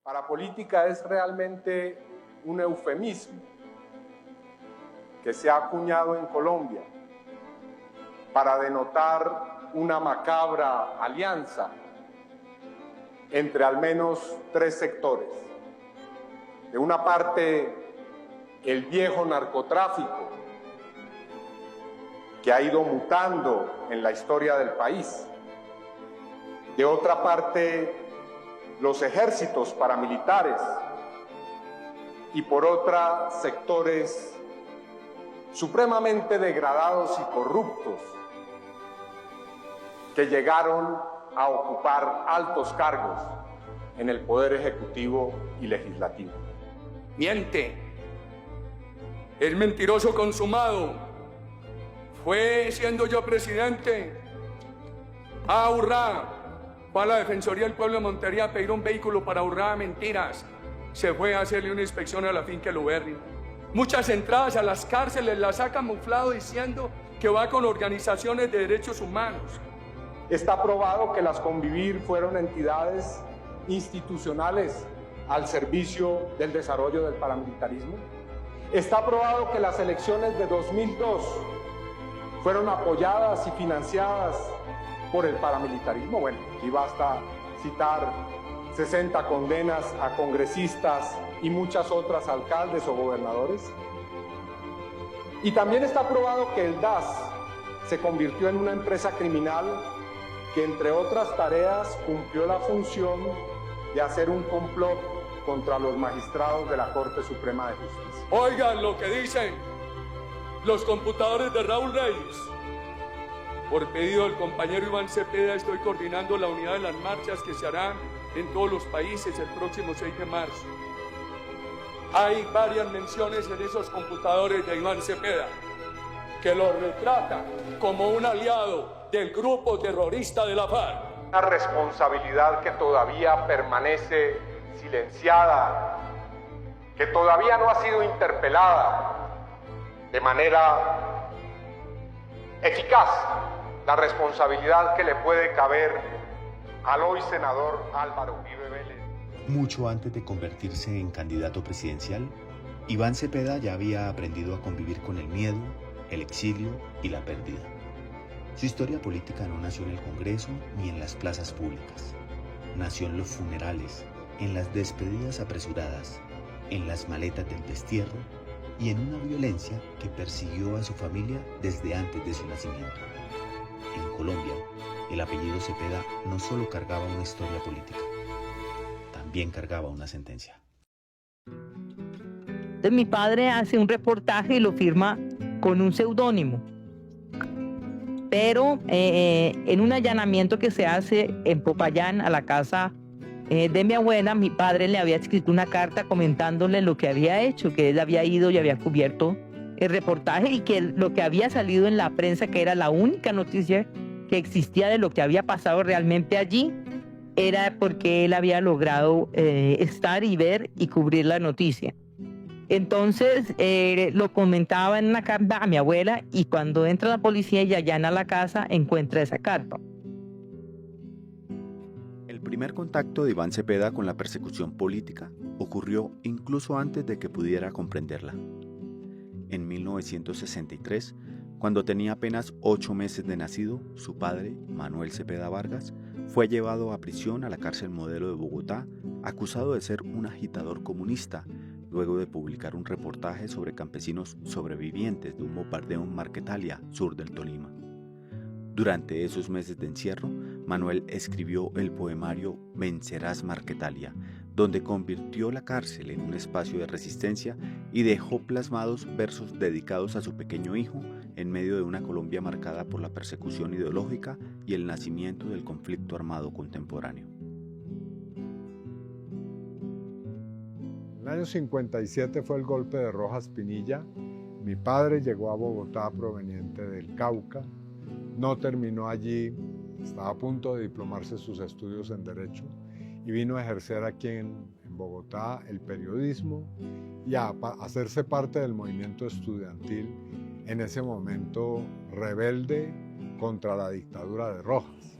Parapolítica es realmente un eufemismo que se ha acuñado en Colombia para denotar una macabra alianza entre al menos tres sectores. De una parte, el viejo narcotráfico, que ha ido mutando en la historia del país. De otra parte, los ejércitos paramilitares. Y por otra, sectores supremamente degradados y corruptos que llegaron a ocupar altos cargos en el Poder Ejecutivo y Legislativo. Miente, es mentiroso consumado. Fue siendo yo presidente a Urrá, fue a la Defensoría del Pueblo de Montería a pedir un vehículo para Urrá, mentiras. Se fue a hacerle una inspección a la finca El Uberri. Muchas entradas a las cárceles las ha camuflado diciendo que va con organizaciones de derechos humanos. Está probado que las Convivir fueron entidades institucionales al servicio del desarrollo del paramilitarismo. Está probado que las elecciones de 2002 fueron apoyadas y financiadas por el paramilitarismo. Bueno, aquí basta citar 60 condenas a congresistas y muchas otras alcaldes o gobernadores. Y también está probado que el DAS se convirtió en una empresa criminal que, entre otras tareas, cumplió la función de hacer un complot contra los magistrados de la Corte Suprema de Justicia. Oigan lo que dicen los computadores de Raúl Reyes. Por pedido del compañero Iván Cepeda, estoy coordinando la unidad de las marchas que se harán en todos los países el próximo 6 de marzo. Hay varias menciones en esos computadores de Iván Cepeda que lo retratan como un aliado del grupo terrorista de la FARC. Una responsabilidad que todavía permanece silenciada, que todavía no ha sido interpelada de manera eficaz, la responsabilidad que le puede caber al hoy senador Álvaro Uribe Vélez. Mucho antes de convertirse en candidato presidencial, Iván Cepeda ya había aprendido a convivir con el miedo, el exilio y la pérdida. Su historia política no nació en el Congreso ni en las plazas públicas. Nació en los funerales, en las despedidas apresuradas, en las maletas del destierro y en una violencia que persiguió a su familia desde antes de su nacimiento. En Colombia, el apellido Cepeda no solo cargaba una historia política, también cargaba una sentencia. Entonces mi padre hace un reportaje y lo firma con un seudónimo. Pero en un allanamiento que se hace en Popayán a la casa de mi abuela, mi padre le había escrito una carta comentándole lo que había hecho, que él había ido y había cubierto el reportaje y que lo que había salido en la prensa, que era la única noticia que existía de lo que había pasado realmente allí, era porque él había logrado estar y ver y cubrir la noticia. Entonces lo comentaba en una carta a mi abuela y cuando entra la policía y allana la casa encuentra esa carta. El primer contacto de Iván Cepeda con la persecución política ocurrió incluso antes de que pudiera comprenderla. En 1963, cuando tenía apenas 8 meses de nacido, su padre, Manuel Cepeda Vargas, fue llevado a prisión a la cárcel Modelo de Bogotá, acusado de ser un agitador comunista, luego de publicar un reportaje sobre campesinos sobrevivientes de un bombardeo en Marquetalia, sur del Tolima. Durante esos meses de encierro, Manuel escribió el poemario Vencerás Marquetalia, donde convirtió la cárcel en un espacio de resistencia y dejó plasmados versos dedicados a su pequeño hijo en medio de una Colombia marcada por la persecución ideológica y el nacimiento del conflicto armado contemporáneo. En el año 57 fue el golpe de Rojas Pinilla. Mi padre llegó a Bogotá proveniente del Cauca, no terminó allí, estaba a punto de diplomarse sus estudios en Derecho y vino a ejercer aquí en Bogotá el periodismo y a hacerse parte del movimiento estudiantil en ese momento rebelde contra la dictadura de Rojas.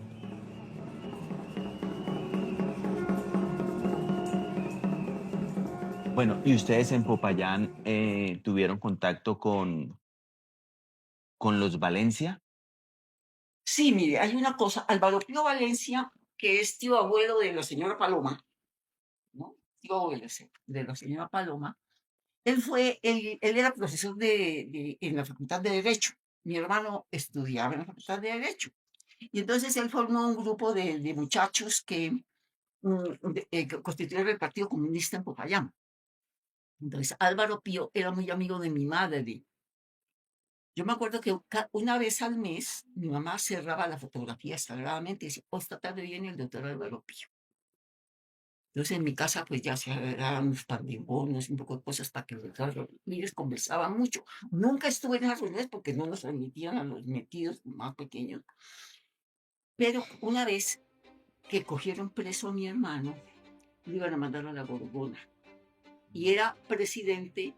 Bueno, ¿y ustedes en Popayán tuvieron contacto con los Valencia? Sí, mire, hay una cosa, Álvaro Pío Valencia, que es tío abuelo de la señora Paloma, ¿no? Tío abuelo sí, de la señora Paloma. Él era profesor en la Facultad de Derecho. Mi hermano estudiaba en la Facultad de Derecho. Y entonces él formó un grupo de muchachos que constituyeron el Partido Comunista en Popayán. Entonces Álvaro Pío era muy amigo de mi madre. Yo me acuerdo que una vez al mes mi mamá cerraba la fotografía sagradamente y decía, "Oh, esta tarde viene el doctor Álvaro Pío". Entonces en mi casa pues ya se eran unos pandemonios, un poco de cosas para que los niños conversaban mucho. Nunca estuve en esas reuniones porque no nos permitían a los metidos más pequeños. Pero una vez que cogieron preso a mi hermano, lo iban a mandar a la Gorgona. Y era presidente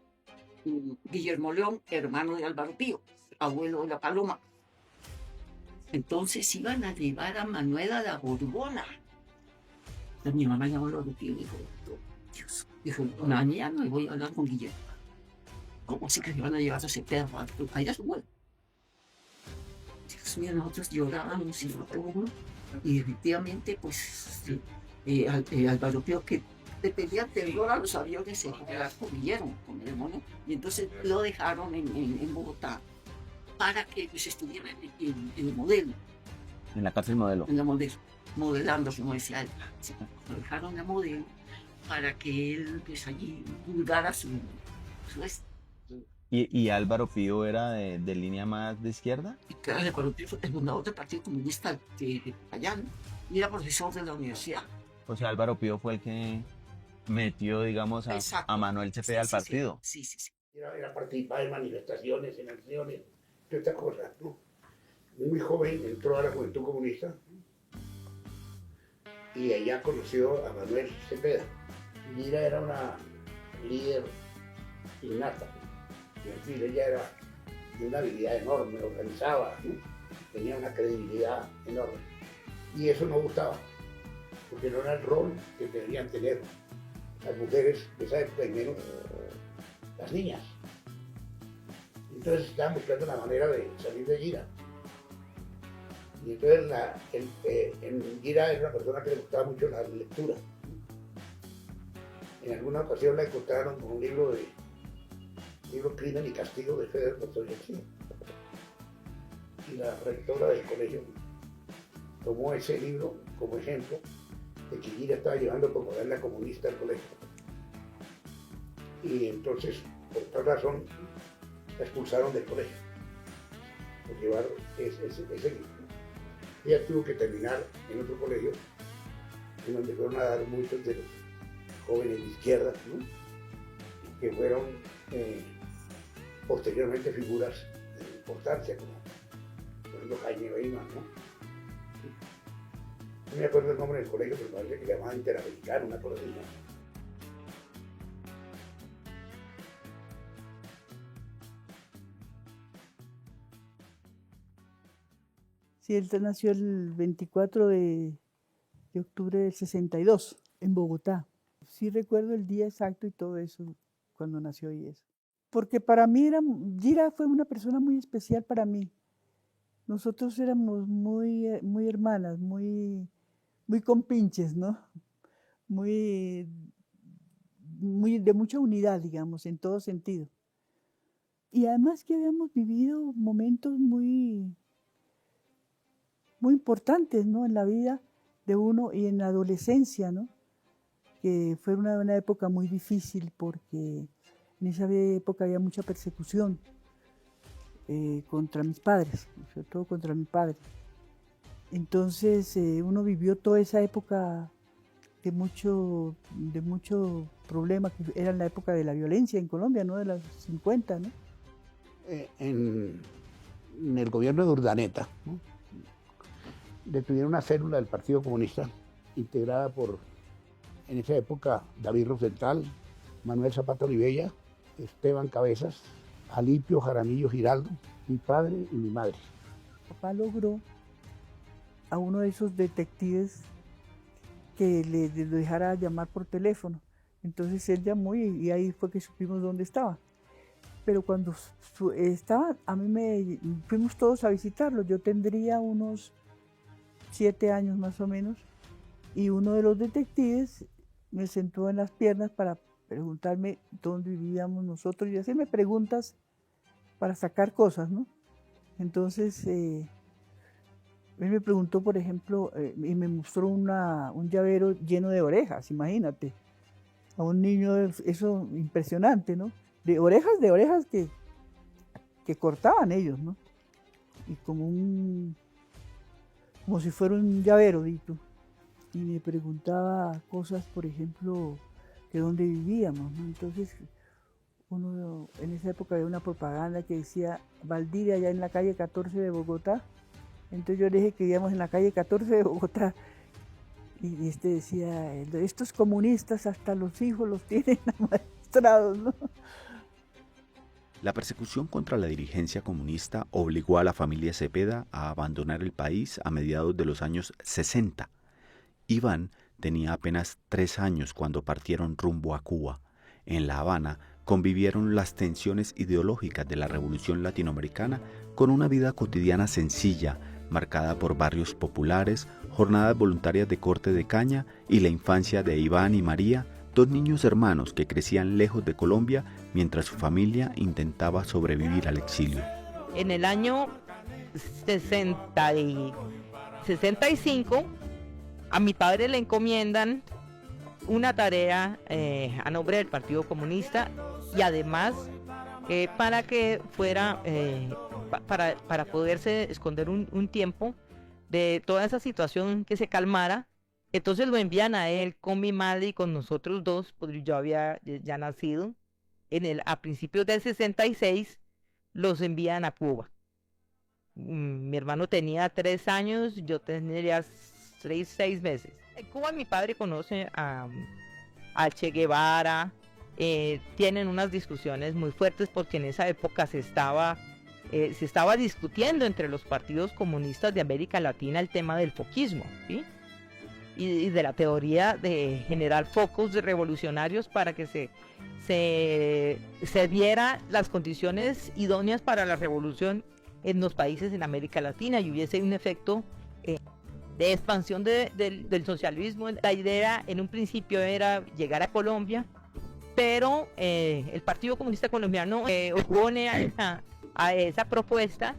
Guillermo León, hermano de Álvaro Pío, abuelo de la Paloma. Entonces iban a llevar a Manuel a la Gorgona. Entonces mi mamá llamó a Álvaro Pío y dijo, Dios, dijo, mañana voy a hablar con Guillermo. ¿Cómo así que se van a llevar a ese perro allá a su vuelo? Dios mío, nosotros llorábamos y todo. Y efectivamente, pues, Álvaro Pío que le pedía terror a los aviones, se consiguieron con el demonio, y entonces lo dejaron en Bogotá para que pues, estuviera en el modelo. En la cárcel Modelo. En la modelo, modelando, como decía él. Sí, lo dejaron en la modelo para que él pues allí divulgara su ¿Y Álvaro Pío era de línea más de izquierda? claro, Álvaro Pío fue el fundador del Partido Comunista de Popayán y era profesor de la universidad. O sea, Álvaro Pío fue el que metió, digamos, a Manuel Cepeda al partido. Sí, sí, sí. Era participar en manifestaciones, en acciones, toda esta cosa, ¿no? Muy joven entró a la Juventud Comunista y allá conoció a Manuel Cepeda. Mira era una líder innata. En fin, ella era de una habilidad enorme, organizaba, ¿no? Tenía una credibilidad enorme. Y eso no gustaba, porque no era el rol que deberían tener las mujeres de esa época y menos las niñas. Entonces estaban buscando la manera de salir de Gira. Y entonces en Gira era una persona que le gustaba mucho la lectura. En alguna ocasión la encontraron con un libro Crimen y Castigo de Fedor Dostoyevsky. Y la rectora del colegio tomó ese libro como ejemplo de que Gira estaba llevando propaganda comunista al colegio. Y entonces, por tal razón, la expulsaron del colegio por llevar ese libro. Ella tuvo que terminar en otro colegio, en donde fueron a dar muchos de los jóvenes de izquierda, ¿no? Que fueron posteriormente figuras de importancia, como por ejemplo Jaime Weimar, ¿no? No me acuerdo el nombre del colegio, pero parece que se llamaba Interamericano, una cosa así, ¿no? Sí, él nació el 24 de octubre del 62 en Bogotá. Sí recuerdo el día exacto y todo eso, cuando nació y eso. Porque para mí Gira fue una persona muy especial para mí. Nosotros éramos muy hermanas, muy compinches, ¿no? Muy de mucha unidad, digamos, en todo sentido. Y además que habíamos vivido momentos muy importantes, ¿no? En la vida de uno y en la adolescencia, ¿no? Que fue una época muy difícil porque en esa época había mucha persecución contra mis padres, sobre todo contra mi padre. Entonces uno vivió toda esa época de mucho problema, que era la época de la violencia en Colombia, ¿no? De los 50, ¿no? En el gobierno de Urdaneta, ¿no? Detuvieron una célula del Partido Comunista integrada por, en esa época, David Rosenthal, Manuel Zapata Olivella, Esteban Cabezas, Alipio Jaramillo Giraldo, mi padre y mi madre. Papá logró a uno de esos detectives que le dejara llamar por teléfono. Entonces él llamó y ahí fue que supimos dónde estaba. Pero cuando estaba, fuimos todos a visitarlo. Yo tendría unos 7 años más o menos, y uno de los detectives me sentó en las piernas para preguntarme dónde vivíamos nosotros y hacerme preguntas para sacar cosas, ¿no? Entonces, él me preguntó, por ejemplo, y me mostró un llavero lleno de orejas, imagínate. A un niño, eso impresionante, ¿no? De orejas que cortaban ellos, ¿no? Y como si fuera un llavero, dito. Y me preguntaba cosas, por ejemplo, de dónde vivíamos, ¿no? Entonces, en esa época había una propaganda que decía Valdivia, allá en la calle 14 de Bogotá. Entonces yo le dije que vivíamos en la calle 14 de Bogotá. Y este decía, estos comunistas hasta los hijos los tienen amaestrados, ¿no? La persecución contra la dirigencia comunista obligó a la familia Cepeda a abandonar el país a mediados de los años 60. Iván tenía apenas 3 años cuando partieron rumbo a Cuba. En La Habana convivieron las tensiones ideológicas de la revolución latinoamericana con una vida cotidiana sencilla, marcada por barrios populares, jornadas voluntarias de corte de caña y la infancia de Iván y María, 2 niños hermanos que crecían lejos de Colombia mientras su familia intentaba sobrevivir al exilio. En el año 65, a mi padre le encomiendan una tarea a nombre del Partido Comunista y además para que fuera, para poderse esconder un tiempo de toda esa situación, que se calmara. Entonces lo envían a él con mi madre y con nosotros dos, porque yo había ya nacido. A principios del 66 los envían a Cuba. Mi hermano tenía 3 años, yo tendría 6 meses. En Cuba mi padre conoce a Che Guevara, tienen unas discusiones muy fuertes porque en esa época se estaba discutiendo entre los partidos comunistas de América Latina el tema del foquismo, ¿sí? Y de la teoría de generar focos revolucionarios para que se diera las condiciones idóneas para la revolución en los países en América Latina y hubiese un efecto de expansión del socialismo. La idea en un principio era llegar a Colombia, pero el Partido Comunista Colombiano opone a esa propuesta,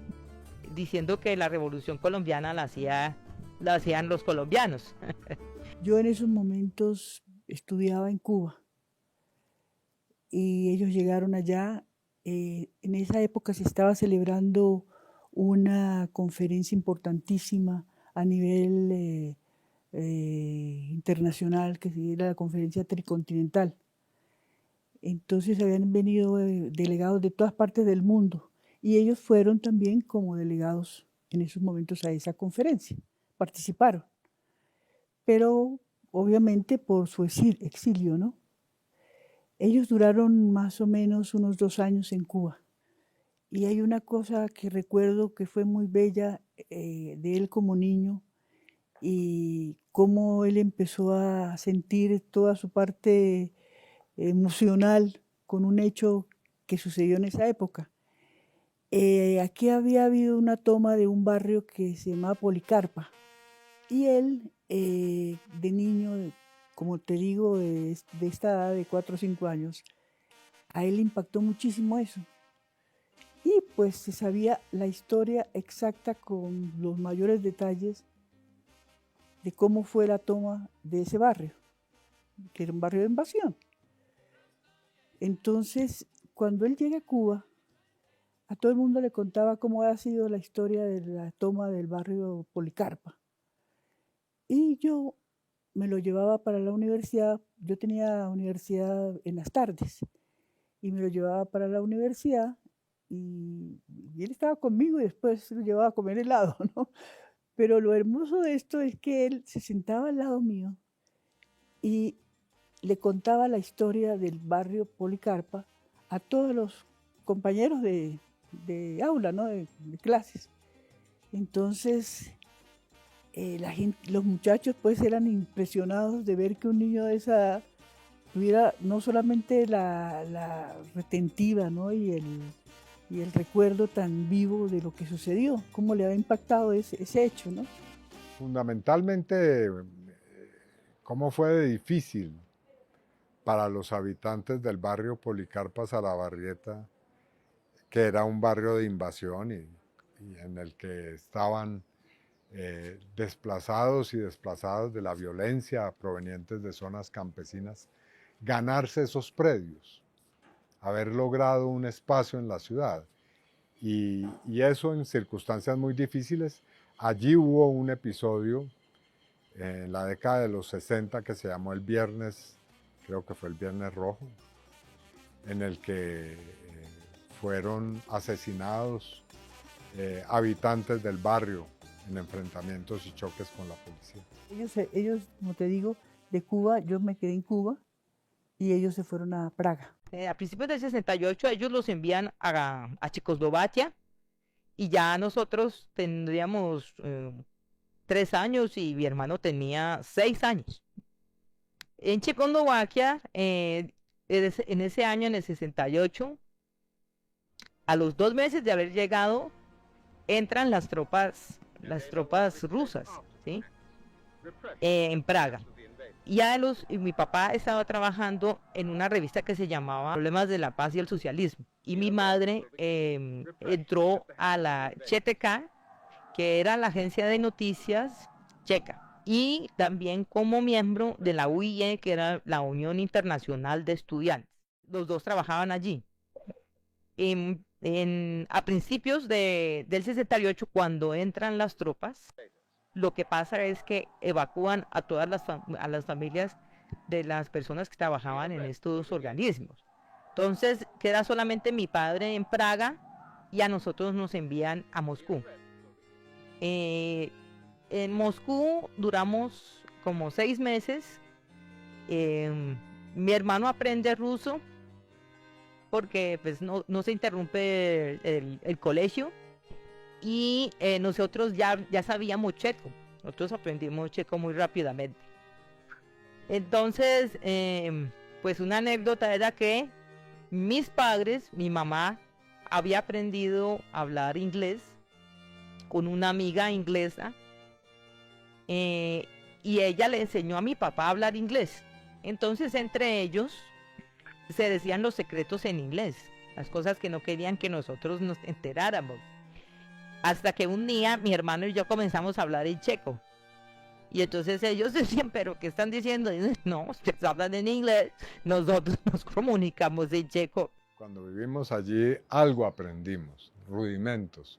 diciendo que la revolución colombiana la hacían los colombianos. Yo en esos momentos estudiaba en Cuba y ellos llegaron allá. En esa época se estaba celebrando una conferencia importantísima a nivel internacional, que era la conferencia tricontinental. Entonces habían venido delegados de todas partes del mundo y ellos fueron también como delegados en esos momentos a esa conferencia, participaron, pero obviamente por su exilio, ¿no? Ellos duraron más o menos unos 2 años en Cuba. Y hay una cosa que recuerdo que fue muy bella de él como niño y cómo él empezó a sentir toda su parte emocional con un hecho que sucedió en esa época. Aquí había habido una toma de un barrio que se llamaba Policarpa y él, de niño, como te digo, de esta edad de 4 o 5 años, a él le impactó muchísimo eso. Y pues se sabía la historia exacta con los mayores detalles de cómo fue la toma de ese barrio, que era un barrio de invasión. Entonces, cuando él llega a Cuba, a todo el mundo le contaba cómo ha sido la historia de la toma del barrio Policarpa. Y yo me lo llevaba para la universidad. Yo tenía universidad en las tardes y me lo llevaba para la universidad. Y él estaba conmigo y después lo llevaba a comer helado, ¿no? Pero lo hermoso de esto es que él se sentaba al lado mío y le contaba la historia del barrio Policarpa a todos los compañeros de aula, ¿no? de clases. Entonces, los muchachos pues eran impresionados de ver que un niño de esa edad tuviera no solamente la retentiva, ¿no? y el recuerdo tan vivo de lo que sucedió, cómo le ha impactado ese hecho, ¿no? Fundamentalmente, cómo fue de difícil para los habitantes del barrio Policarpa Salabarrieta, que era un barrio de invasión y en el que estaban desplazados y desplazadas de la violencia provenientes de zonas campesinas, ganarse esos predios, haber logrado un espacio en la ciudad. Y eso en circunstancias muy difíciles. Allí hubo un episodio en la década de los 60 que se llamó el Viernes, creo que fue el Viernes Rojo, en el que fueron asesinados habitantes del barrio en enfrentamientos y choques con la policía. Ellos, como te digo, de Cuba, yo me quedé en Cuba y ellos se fueron a Praga. A principios del 68 ellos los envían a Checoslovaquia y ya nosotros tendríamos 3 años y mi hermano tenía 6 años. En Checoslovaquia, en ese año, en el 68, a los 2 meses de haber llegado, entran las tropas rusas, ¿sí? En Praga. Y mi papá estaba trabajando en una revista que se llamaba Problemas de la Paz y el Socialismo. Y mi madre entró a la CTK, que era la agencia de noticias checa. Y también como miembro de la UIE, que era la Unión Internacional de Estudiantes. Los dos trabajaban allí. A principios del 68, cuando entran las tropas, lo que pasa es que evacúan a todas las familias de las personas que trabajaban en estos organismos. Entonces queda solamente mi padre en Praga y a nosotros nos envían a Moscú. En Moscú duramos como 6 meses. Mi hermano aprende ruso porque pues, no se interrumpe el colegio. Y nosotros ya sabíamos checo, nosotros aprendimos checo muy rápidamente. Entonces, pues una anécdota era que mis padres, mi mamá, había aprendido a hablar inglés con una amiga inglesa y ella le enseñó a mi papá a hablar inglés. Entonces, entre ellos se decían los secretos en inglés, las cosas que no querían que nosotros nos enteráramos. Hasta que un día mi hermano y yo comenzamos a hablar en checo. Y entonces ellos decían, ¿pero qué están diciendo? Y dicen, no, ustedes hablan en inglés, nosotros nos comunicamos en checo. Cuando vivimos allí algo aprendimos, rudimentos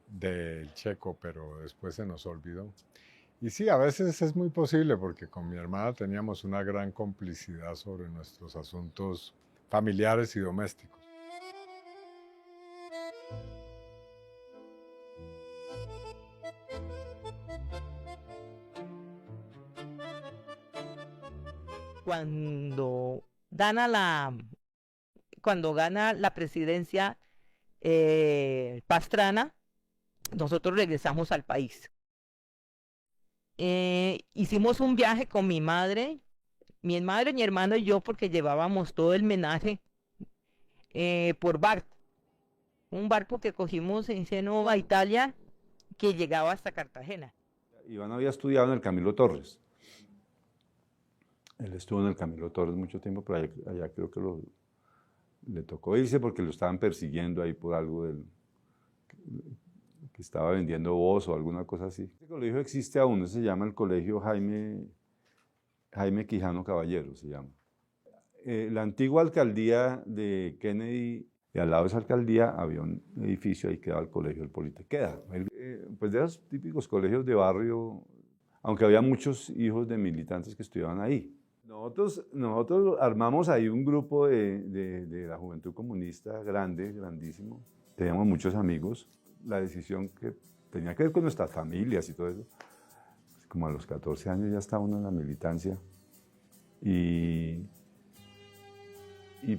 del checo, pero después se nos olvidó. Y sí, a veces es muy posible porque con mi hermana teníamos una gran complicidad sobre nuestros asuntos familiares y domésticos. Cuando gana la presidencia Pastrana, nosotros regresamos al país. Hicimos un viaje con mi madre, mi hermano y yo, porque llevábamos todo el menaje por barco. Un barco que cogimos en seno a Italia que llegaba hasta Cartagena. Iván había estudiado en el Camilo Torres. Él estuvo en el Camilo Torres mucho tiempo, pero allá creo que le tocó irse porque lo estaban persiguiendo ahí por algo que estaba vendiendo voz o alguna cosa así. Este colegio existe aún, se llama el Colegio Jaime Quijano Caballero, se llama. La antigua alcaldía de Kennedy, y al lado de esa alcaldía había un edificio, ahí quedaba el colegio del Politequera. Pues de esos típicos colegios de barrio, aunque había muchos hijos de militantes que estudiaban ahí. Nosotros armamos ahí un grupo de la Juventud Comunista grande, grandísimo. Teníamos muchos amigos. La decisión que tenía que ver con nuestras familias y todo eso. Como a los 14 años ya estaba uno en la militancia. Y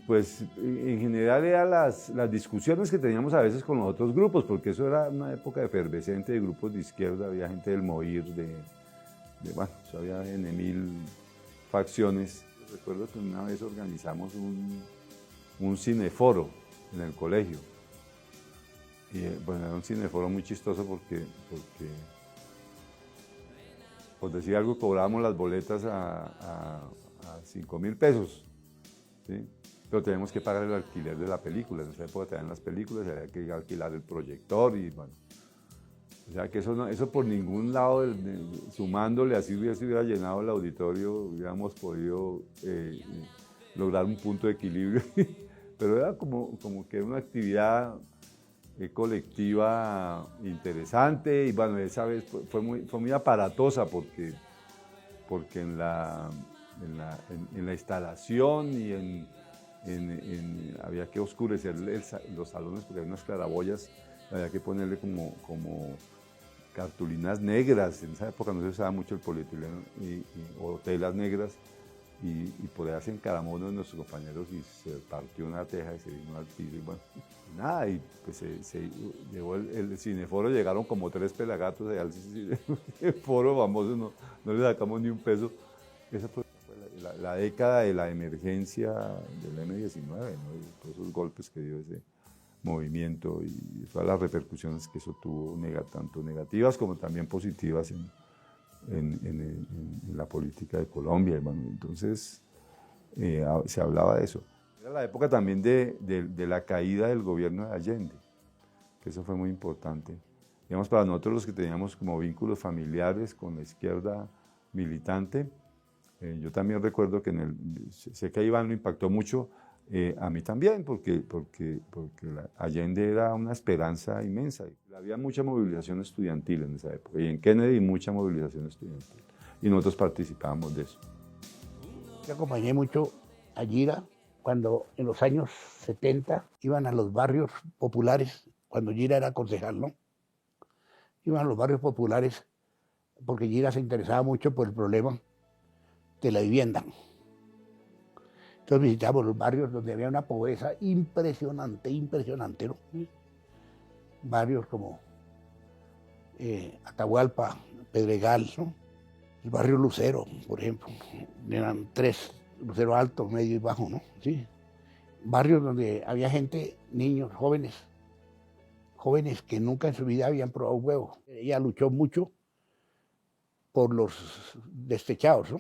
pues en general eran las discusiones que teníamos a veces con los otros grupos, porque eso era una época efervescente de grupos de izquierda, había gente del MOIR, bueno, había N.000 facciones. Recuerdo que una vez organizamos un cineforo en el colegio. Y bueno, era un cineforo muy chistoso porque por decir algo, cobrábamos las boletas a 5.000 pesos, ¿sí? Pero teníamos que pagar el alquiler de la película. En esa época tenían las películas y había que alquilar el proyector y bueno. O sea que eso por ningún lado, sumándole, así se hubiera llenado el auditorio, hubiéramos podido lograr un punto de equilibrio. Pero era como que era una actividad colectiva interesante y bueno, esa vez fue muy aparatosa porque en la instalación y había que oscurecer los salones porque había unas claraboyas, había que ponerle como cartulinas negras. En esa época no se usaba mucho el polietileno o telas negras y por ahí se encaramó uno de nuestros compañeros y se partió una teja y se vino al piso y bueno, nada, y pues se llevó el cineforo, llegaron como 3 pelagatos allá al cineforo famoso, no le sacamos ni un peso. Esa fue la década de la emergencia del M-19, ¿no? Y todos esos golpes que dio ese movimiento y todas las repercusiones que eso tuvo, tanto negativas como también positivas en la política de Colombia. Bueno, entonces se hablaba de eso. Era la época también de la caída del gobierno de Allende, que eso fue muy importante. Digamos, para nosotros los que teníamos como vínculos familiares con la izquierda militante, yo también recuerdo que sé que a Iván lo impactó mucho, a mí también, porque Allende era una esperanza inmensa. Había mucha movilización estudiantil en esa época, y en Kennedy mucha movilización estudiantil, y nosotros participábamos de eso. Yo acompañé mucho a Gira cuando en los años 70 iban a los barrios populares, cuando Gira era concejal, ¿no? Iban a los barrios populares porque Gira se interesaba mucho por el problema de la vivienda. Entonces visitábamos los barrios donde había una pobreza impresionante, ¿no? Barrios como Atahualpa, Pedregal, ¿no? El barrio Lucero, por ejemplo. Eran 3, Lucero alto, medio y bajo, ¿no? Sí. Barrios donde había gente, niños, jóvenes que nunca en su vida habían probado un huevo. Ella luchó mucho por los despechados, ¿no?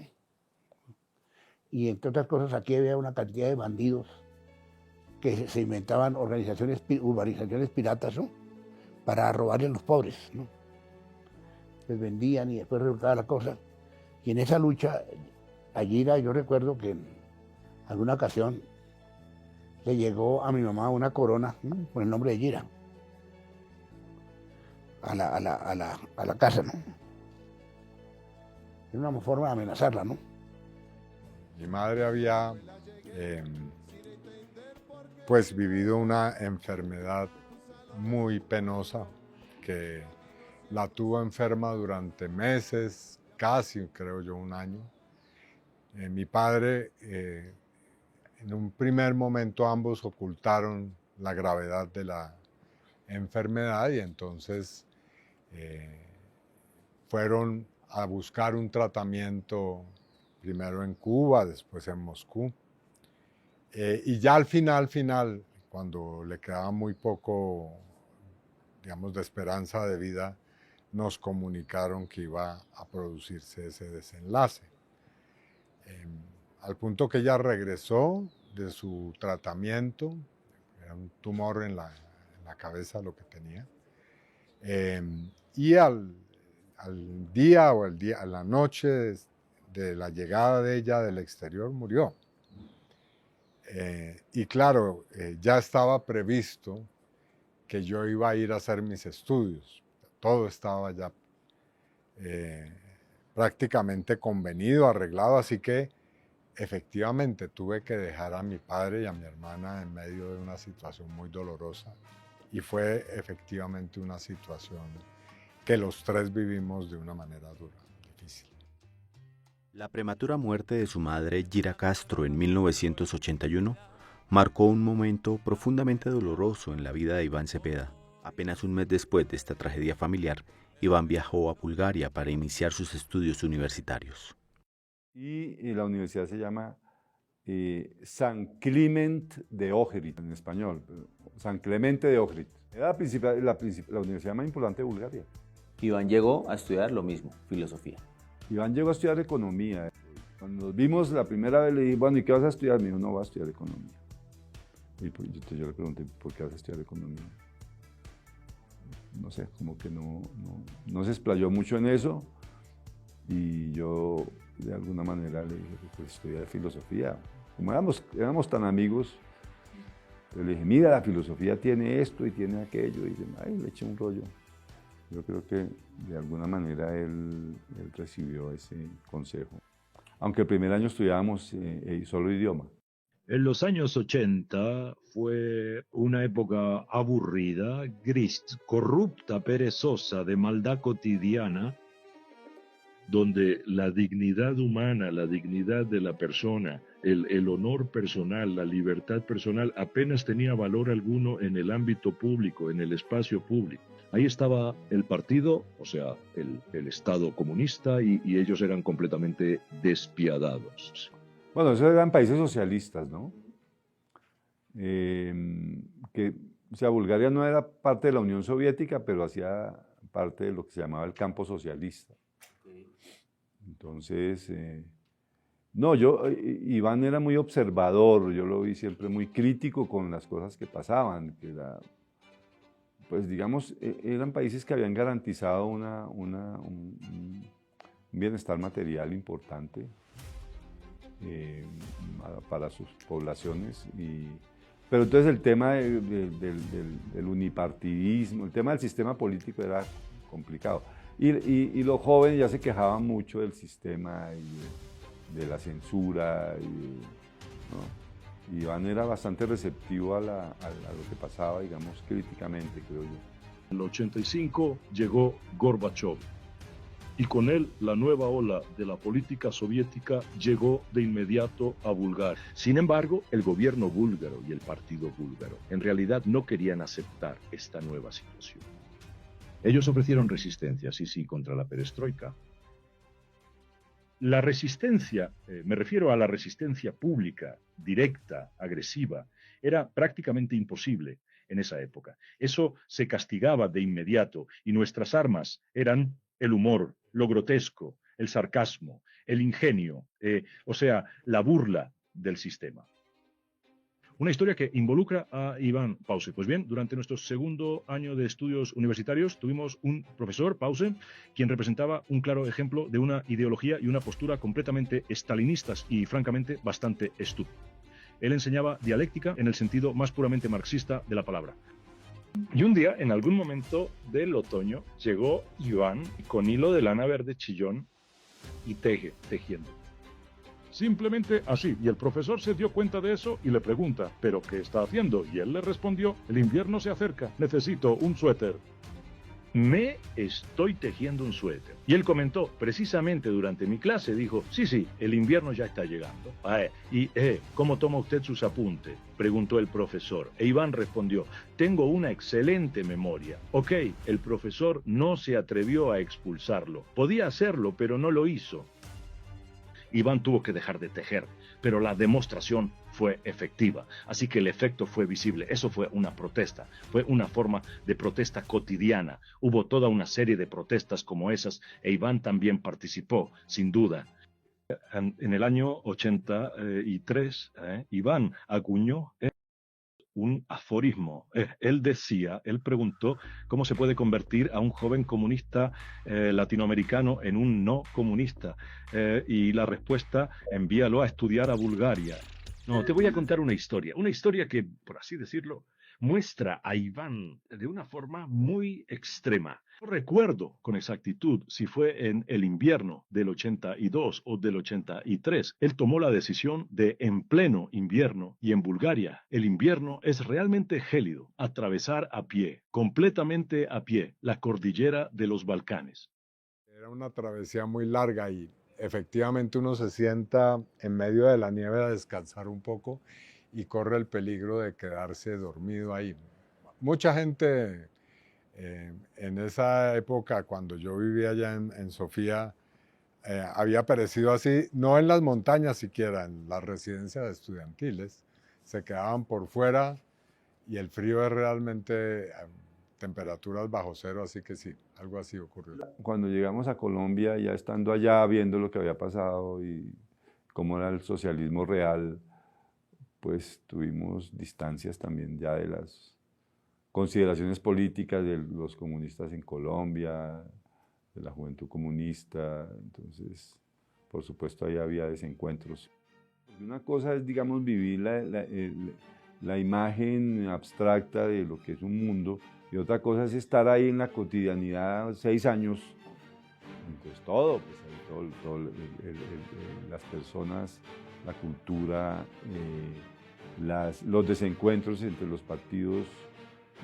Y entre otras cosas aquí había una cantidad de bandidos que se inventaban urbanizaciones piratas, ¿no? Para robarle a los pobres, ¿no? Les vendían y después resultaba la cosa. Y en esa lucha, a Gira, yo recuerdo que en alguna ocasión le llegó a mi mamá una corona, ¿no? Con el nombre de Gira a la casa, ¿no? Era una forma de amenazarla, ¿no? Mi madre había pues vivido una enfermedad muy penosa que la tuvo enferma durante meses, casi creo yo 1 año. Mi padre, en un primer momento ambos ocultaron la gravedad de la enfermedad y entonces fueron a buscar un tratamiento primero en Cuba, después en Moscú. Y ya al final, cuando le quedaba muy poco, digamos, de esperanza de vida, nos comunicaron que iba a producirse ese desenlace. Al punto que ella regresó de su tratamiento, era un tumor en la cabeza lo que tenía, y al día o a la noche de la llegada de ella del exterior murió. Y claro, ya estaba previsto que yo iba a ir a hacer mis estudios. Todo estaba ya prácticamente convenido, arreglado, así que efectivamente tuve que dejar a mi padre y a mi hermana en medio de una situación muy dolorosa. Y fue efectivamente una situación que los 3 vivimos de una manera dura, difícil. La prematura muerte de su madre, Gira Castro, en 1981, marcó un momento profundamente doloroso en la vida de Iván Cepeda. Apenas un mes después de esta tragedia familiar, Iván viajó a Bulgaria para iniciar sus estudios universitarios. Y la universidad se llama San Clement de Ohrid, en español, San Clemente de Ohrid. Era la universidad más importante de Bulgaria. Iván llegó a estudiar lo mismo, filosofía. Iván llegó a estudiar economía. Cuando nos vimos la primera vez le dije, bueno, ¿y qué vas a estudiar? Me dijo, no, voy a estudiar economía. Y pues, yo le pregunté, ¿por qué vas a estudiar economía? No sé, como que no se explayó mucho en eso. Y yo, de alguna manera, le dije, pues estudiar filosofía. Como éramos tan amigos, le dije, mira, la filosofía tiene esto y tiene aquello. Y le eché un rollo. Yo creo que de alguna manera él recibió ese consejo. Aunque el primer año estudiábamos solo idioma. En los años 80 fue una época aburrida, gris, corrupta, perezosa, de maldad cotidiana, donde la dignidad humana, la dignidad de la persona, el honor personal, la libertad personal apenas tenía valor alguno en el ámbito público, en el espacio público. Ahí estaba el partido, o sea, el Estado comunista, y ellos eran completamente despiadados. Bueno, esos eran países socialistas, ¿no? O sea, Bulgaria no era parte de la Unión Soviética, pero hacía parte de lo que se llamaba el campo socialista. Entonces, Iván era muy observador, yo lo vi siempre muy crítico con las cosas que pasaban, pues digamos, eran países que habían garantizado un bienestar material importante para sus poblaciones. Pero entonces el tema del unipartidismo, el tema del sistema político era complicado. Y los jóvenes ya se quejaban mucho del sistema y de la censura. ¿no? Iván era bastante receptivo a lo que pasaba, digamos, críticamente, creo yo. En el 85 llegó Gorbachev, y con él la nueva ola de la política soviética llegó de inmediato a Bulgaria. Sin embargo, el gobierno búlgaro y el partido búlgaro en realidad no querían aceptar esta nueva situación. Ellos ofrecieron resistencia, sí, contra la perestroika. La resistencia, me refiero a la resistencia pública, directa, agresiva, era prácticamente imposible en esa época. Eso se castigaba de inmediato y nuestras armas eran el humor, lo grotesco, el sarcasmo, el ingenio, o sea, la burla del sistema. Una historia que involucra a Iván Pause. Pues bien, durante nuestro segundo año de estudios universitarios tuvimos un profesor, Pause, quien representaba un claro ejemplo de una ideología y una postura completamente estalinistas y francamente bastante estúpida. Él enseñaba dialéctica en el sentido más puramente marxista de la palabra. Y un día, en algún momento del otoño, llegó Iván con hilo de lana verde chillón y tejiendo. Simplemente así. Y el profesor se dio cuenta de eso y le pregunta, ¿pero qué está haciendo? Y él le respondió, el invierno se acerca, necesito un suéter. Me estoy tejiendo un suéter. Y él comentó, precisamente durante mi clase, dijo, sí, el invierno ya está llegando. ¿Cómo toma usted sus apuntes? Preguntó el profesor. E Iván respondió, tengo una excelente memoria. Ok, el profesor no se atrevió a expulsarlo. Podía hacerlo, pero no lo hizo. Iván tuvo que dejar de tejer, pero la demostración fue efectiva, así que el efecto fue visible. Eso fue una protesta, fue una forma de protesta cotidiana. Hubo toda una serie de protestas como esas e Iván también participó, sin duda. En el año 83, Iván acuñó un aforismo. Él preguntó cómo se puede convertir a un joven comunista latinoamericano en un no comunista. Y la respuesta, envíalo a estudiar a Bulgaria. No, te voy a contar una historia que, por así decirlo, muestra a Iván de una forma muy extrema. No recuerdo con exactitud si fue en el invierno del 82 o del 83. Él tomó la decisión de, en pleno invierno, y en Bulgaria, el invierno es realmente gélido, atravesar a pie, completamente a pie, la cordillera de los Balcanes. Era una travesía muy larga y efectivamente uno se sienta en medio de la nieve a descansar un poco y corre el peligro de quedarse dormido ahí. Mucha gente en esa época, cuando yo vivía allá en Sofía, había perecido así, no en las montañas siquiera, en las residencias estudiantiles. Se quedaban por fuera y el frío es realmente temperaturas bajo cero, así que sí, algo así ocurrió. Cuando llegamos a Colombia, ya estando allá, viendo lo que había pasado y cómo era el socialismo real, pues tuvimos distancias también ya de las consideraciones políticas de los comunistas en Colombia, de la juventud comunista. Entonces, por supuesto, ahí había desencuentros. Una cosa es, digamos, vivir la imagen abstracta de lo que es un mundo, y otra cosa es estar ahí en la cotidianidad 6 años. Entonces todo, pues, las personas, la cultura, los desencuentros entre los partidos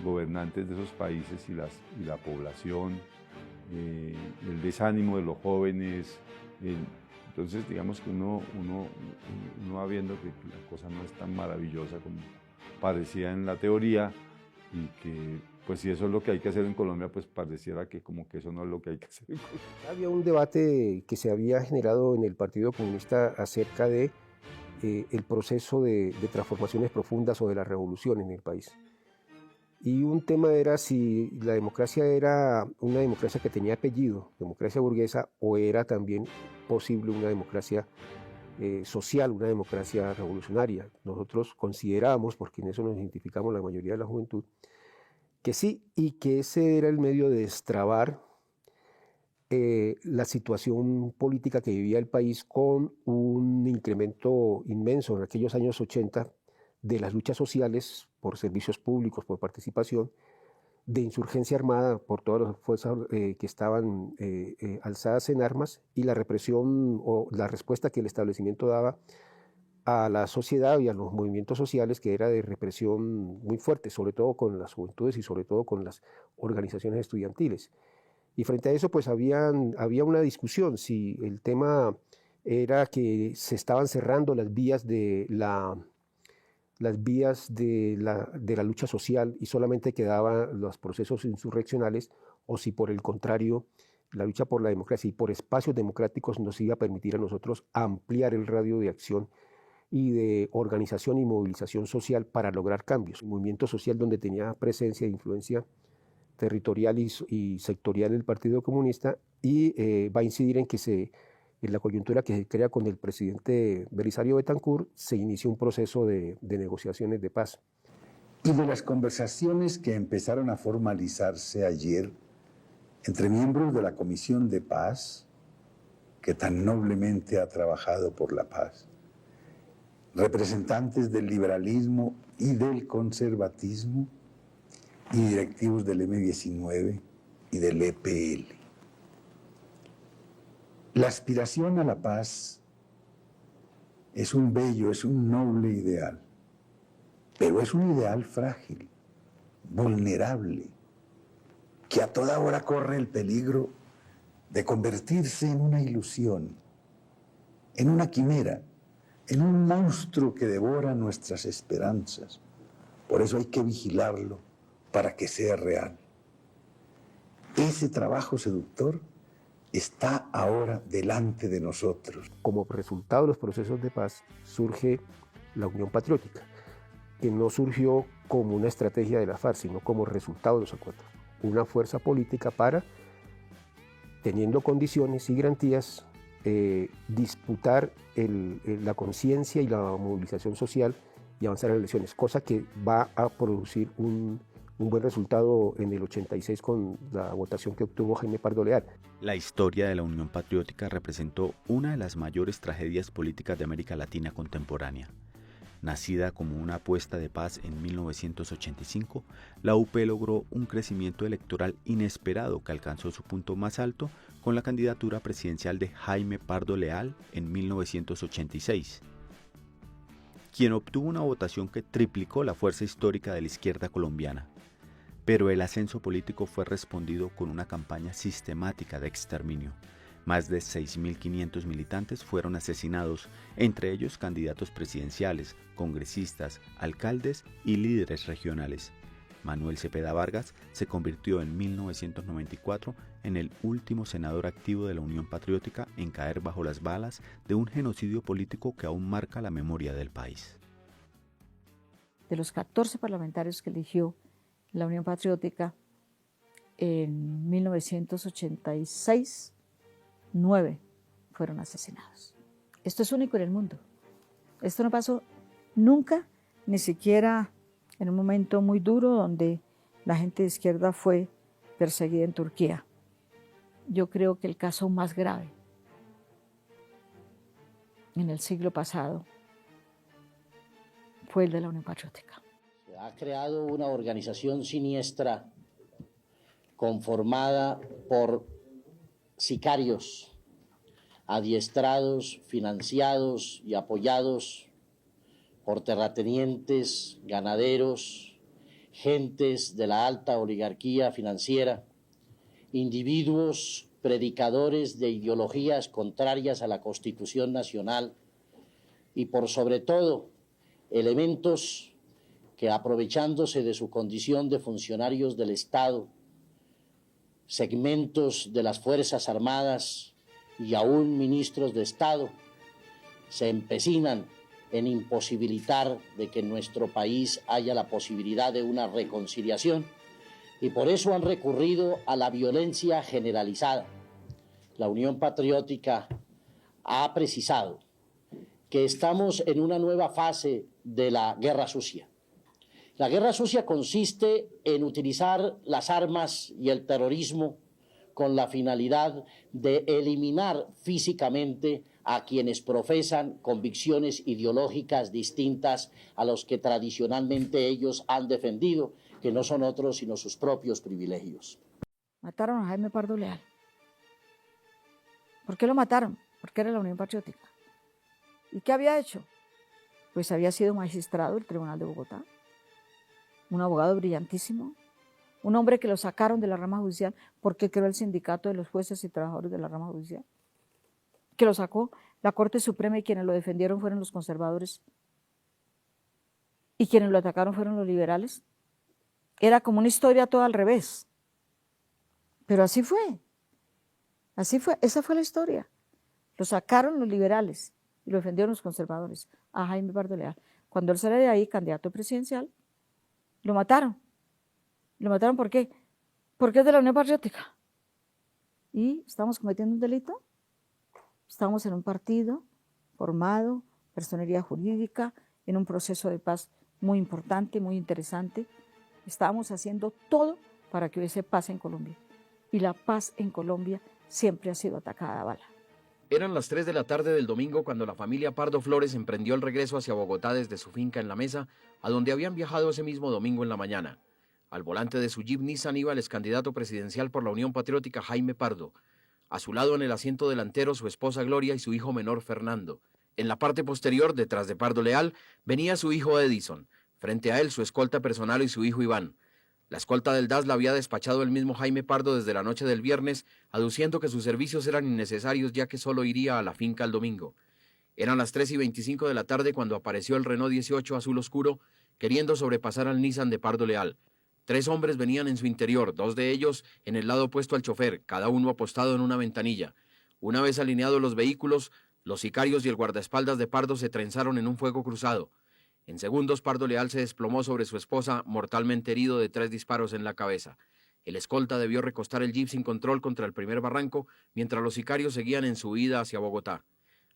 gobernantes de esos países y la población, el desánimo de los jóvenes. Entonces, digamos que uno va viendo que la cosa no es tan maravillosa como parecía en la teoría, y que, pues si eso es lo que hay que hacer en Colombia, pues pareciera que como que eso no es lo que hay que hacer en Colombia. Había un debate que se había generado en el Partido Comunista acerca de el proceso de transformaciones profundas o de la revolución en el país. Y un tema era si la democracia era una democracia que tenía apellido, democracia burguesa, o era también posible una democracia social, una democracia revolucionaria. Nosotros consideramos, porque en eso nos identificamos la mayoría de la juventud, que sí, y que ese era el medio de destrabar la situación política que vivía el país, con un incremento inmenso en aquellos años 80 de las luchas sociales por servicios públicos, por participación, de insurgencia armada por todas las fuerzas que estaban alzadas en armas, y la represión o la respuesta que el establecimiento daba a la sociedad y a los movimientos sociales, que era de represión muy fuerte, sobre todo con las juventudes y sobre todo con las organizaciones estudiantiles. Y frente a eso, pues había una discusión si el tema era que se estaban cerrando las vías de la lucha social y solamente quedaban los procesos insurreccionales, o si por el contrario la lucha por la democracia y por espacios democráticos nos iba a permitir a nosotros ampliar el radio de acción y de organización y movilización social para lograr cambios. Un movimiento social donde tenía presencia e influencia territorial y sectorial el Partido Comunista, y va a incidir en que en la coyuntura que se crea con el presidente Belisario Betancur, se inicia un proceso de negociaciones de paz. Y de las conversaciones que empezaron a formalizarse ayer entre miembros de la Comisión de Paz, que tan noblemente ha trabajado por la paz, representantes del liberalismo y del conservatismo, y directivos del M-19 y del EPL. La aspiración a la paz es un bello, es un noble ideal, pero es un ideal frágil, vulnerable, que a toda hora corre el peligro de convertirse en una ilusión, en una quimera, en un monstruo que devora nuestras esperanzas. Por eso hay que vigilarlo para que sea real. Ese trabajo seductor está ahora delante de nosotros. Como resultado de los procesos de paz surge la Unión Patriótica, que no surgió como una estrategia de la FARC, sino como resultado de los acuerdos. Una fuerza política para, teniendo condiciones y garantías, disputar la conciencia y la movilización social y avanzar en elecciones, cosa que va a producir un buen resultado en el 86 con la votación que obtuvo Jaime Pardo Leal. La historia de la Unión Patriótica representó una de las mayores tragedias políticas de América Latina contemporánea. Nacida como una apuesta de paz en 1985, la UP logró un crecimiento electoral inesperado que alcanzó su punto más alto con la candidatura presidencial de Jaime Pardo Leal en 1986, quien obtuvo una votación que triplicó la fuerza histórica de la izquierda colombiana. Pero el ascenso político fue respondido con una campaña sistemática de exterminio. Más de 6.500 militantes fueron asesinados, entre ellos candidatos presidenciales, congresistas, alcaldes y líderes regionales. Manuel Cepeda Vargas se convirtió en 1994 en el último senador activo de la Unión Patriótica en caer bajo las balas de un genocidio político que aún marca la memoria del país. De los 14 parlamentarios que eligió la Unión Patriótica en 1986, 9 fueron asesinados. Esto es único en el mundo. Esto no pasó nunca, ni siquiera en un momento muy duro donde la gente de izquierda fue perseguida en Turquía. Yo creo que el caso más grave en el siglo pasado fue el de la Unión Patriótica. Se ha creado una organización siniestra conformada por sicarios, adiestrados, financiados y apoyados por terratenientes, ganaderos, gentes de la alta oligarquía financiera, individuos predicadores de ideologías contrarias a la Constitución Nacional y por sobre todo elementos que, aprovechándose de su condición de funcionarios del Estado, segmentos de las Fuerzas Armadas y aún ministros de Estado, se empecinan en imposibilitar de que en nuestro país haya la posibilidad de una reconciliación, y por eso han recurrido a la violencia generalizada. La Unión Patriótica ha precisado que estamos en una nueva fase de la guerra sucia. La guerra sucia consiste en utilizar las armas y el terrorismo con la finalidad de eliminar físicamente a quienes profesan convicciones ideológicas distintas a los que tradicionalmente ellos han defendido, que no son otros sino sus propios privilegios. Mataron a Jaime Pardo Leal. ¿Por qué lo mataron? Porque era la Unión Patriótica. ¿Y qué había hecho? Pues había sido magistrado del Tribunal de Bogotá, un abogado brillantísimo, un hombre que lo sacaron de la rama judicial porque creó el sindicato de los jueces y trabajadores de la rama judicial, que lo sacó la Corte Suprema, y quienes lo defendieron fueron los conservadores y quienes lo atacaron fueron los liberales. Era como una historia toda al revés, pero así fue, esa fue la historia. Lo sacaron los liberales y lo defendieron los conservadores a Jaime Pardo Leal. Cuando él sale de ahí, candidato presidencial, lo mataron. ¿Lo mataron por qué? Porque es de la Unión Patriótica. ¿Y estamos cometiendo un delito? Estamos en un partido formado, personería jurídica, en un proceso de paz muy importante, muy interesante. Estábamos haciendo todo para que hubiese paz en Colombia. Y la paz en Colombia siempre ha sido atacada a bala. Eran las 3 de la tarde del domingo cuando la familia Pardo Flores emprendió el regreso hacia Bogotá desde su finca en La Mesa, a donde habían viajado ese mismo domingo en la mañana. Al volante de su Jeep Nissan iba el excandidato presidencial por la Unión Patriótica Jaime Pardo. A su lado en el asiento delantero su esposa Gloria y su hijo menor Fernando. En la parte posterior, detrás de Pardo Leal, venía su hijo Edison. Frente a él su escolta personal y su hijo Iván. La escolta del DAS la había despachado el mismo Jaime Pardo desde la noche del viernes, aduciendo que sus servicios eran innecesarios ya que solo iría a la finca el domingo. Eran las 3:25 de la tarde cuando apareció el Renault 18 azul oscuro, queriendo sobrepasar al Nissan de Pardo Leal. 3 hombres venían en su interior, 2 de ellos en el lado opuesto al chofer, cada uno apostado en una ventanilla. Una vez alineados los vehículos, los sicarios y el guardaespaldas de Pardo se trenzaron en un fuego cruzado. En segundos, Pardo Leal se desplomó sobre su esposa, mortalmente herido de 3 disparos en la cabeza. El escolta debió recostar el jeep sin control contra el primer barranco, mientras los sicarios seguían en su huida hacia Bogotá.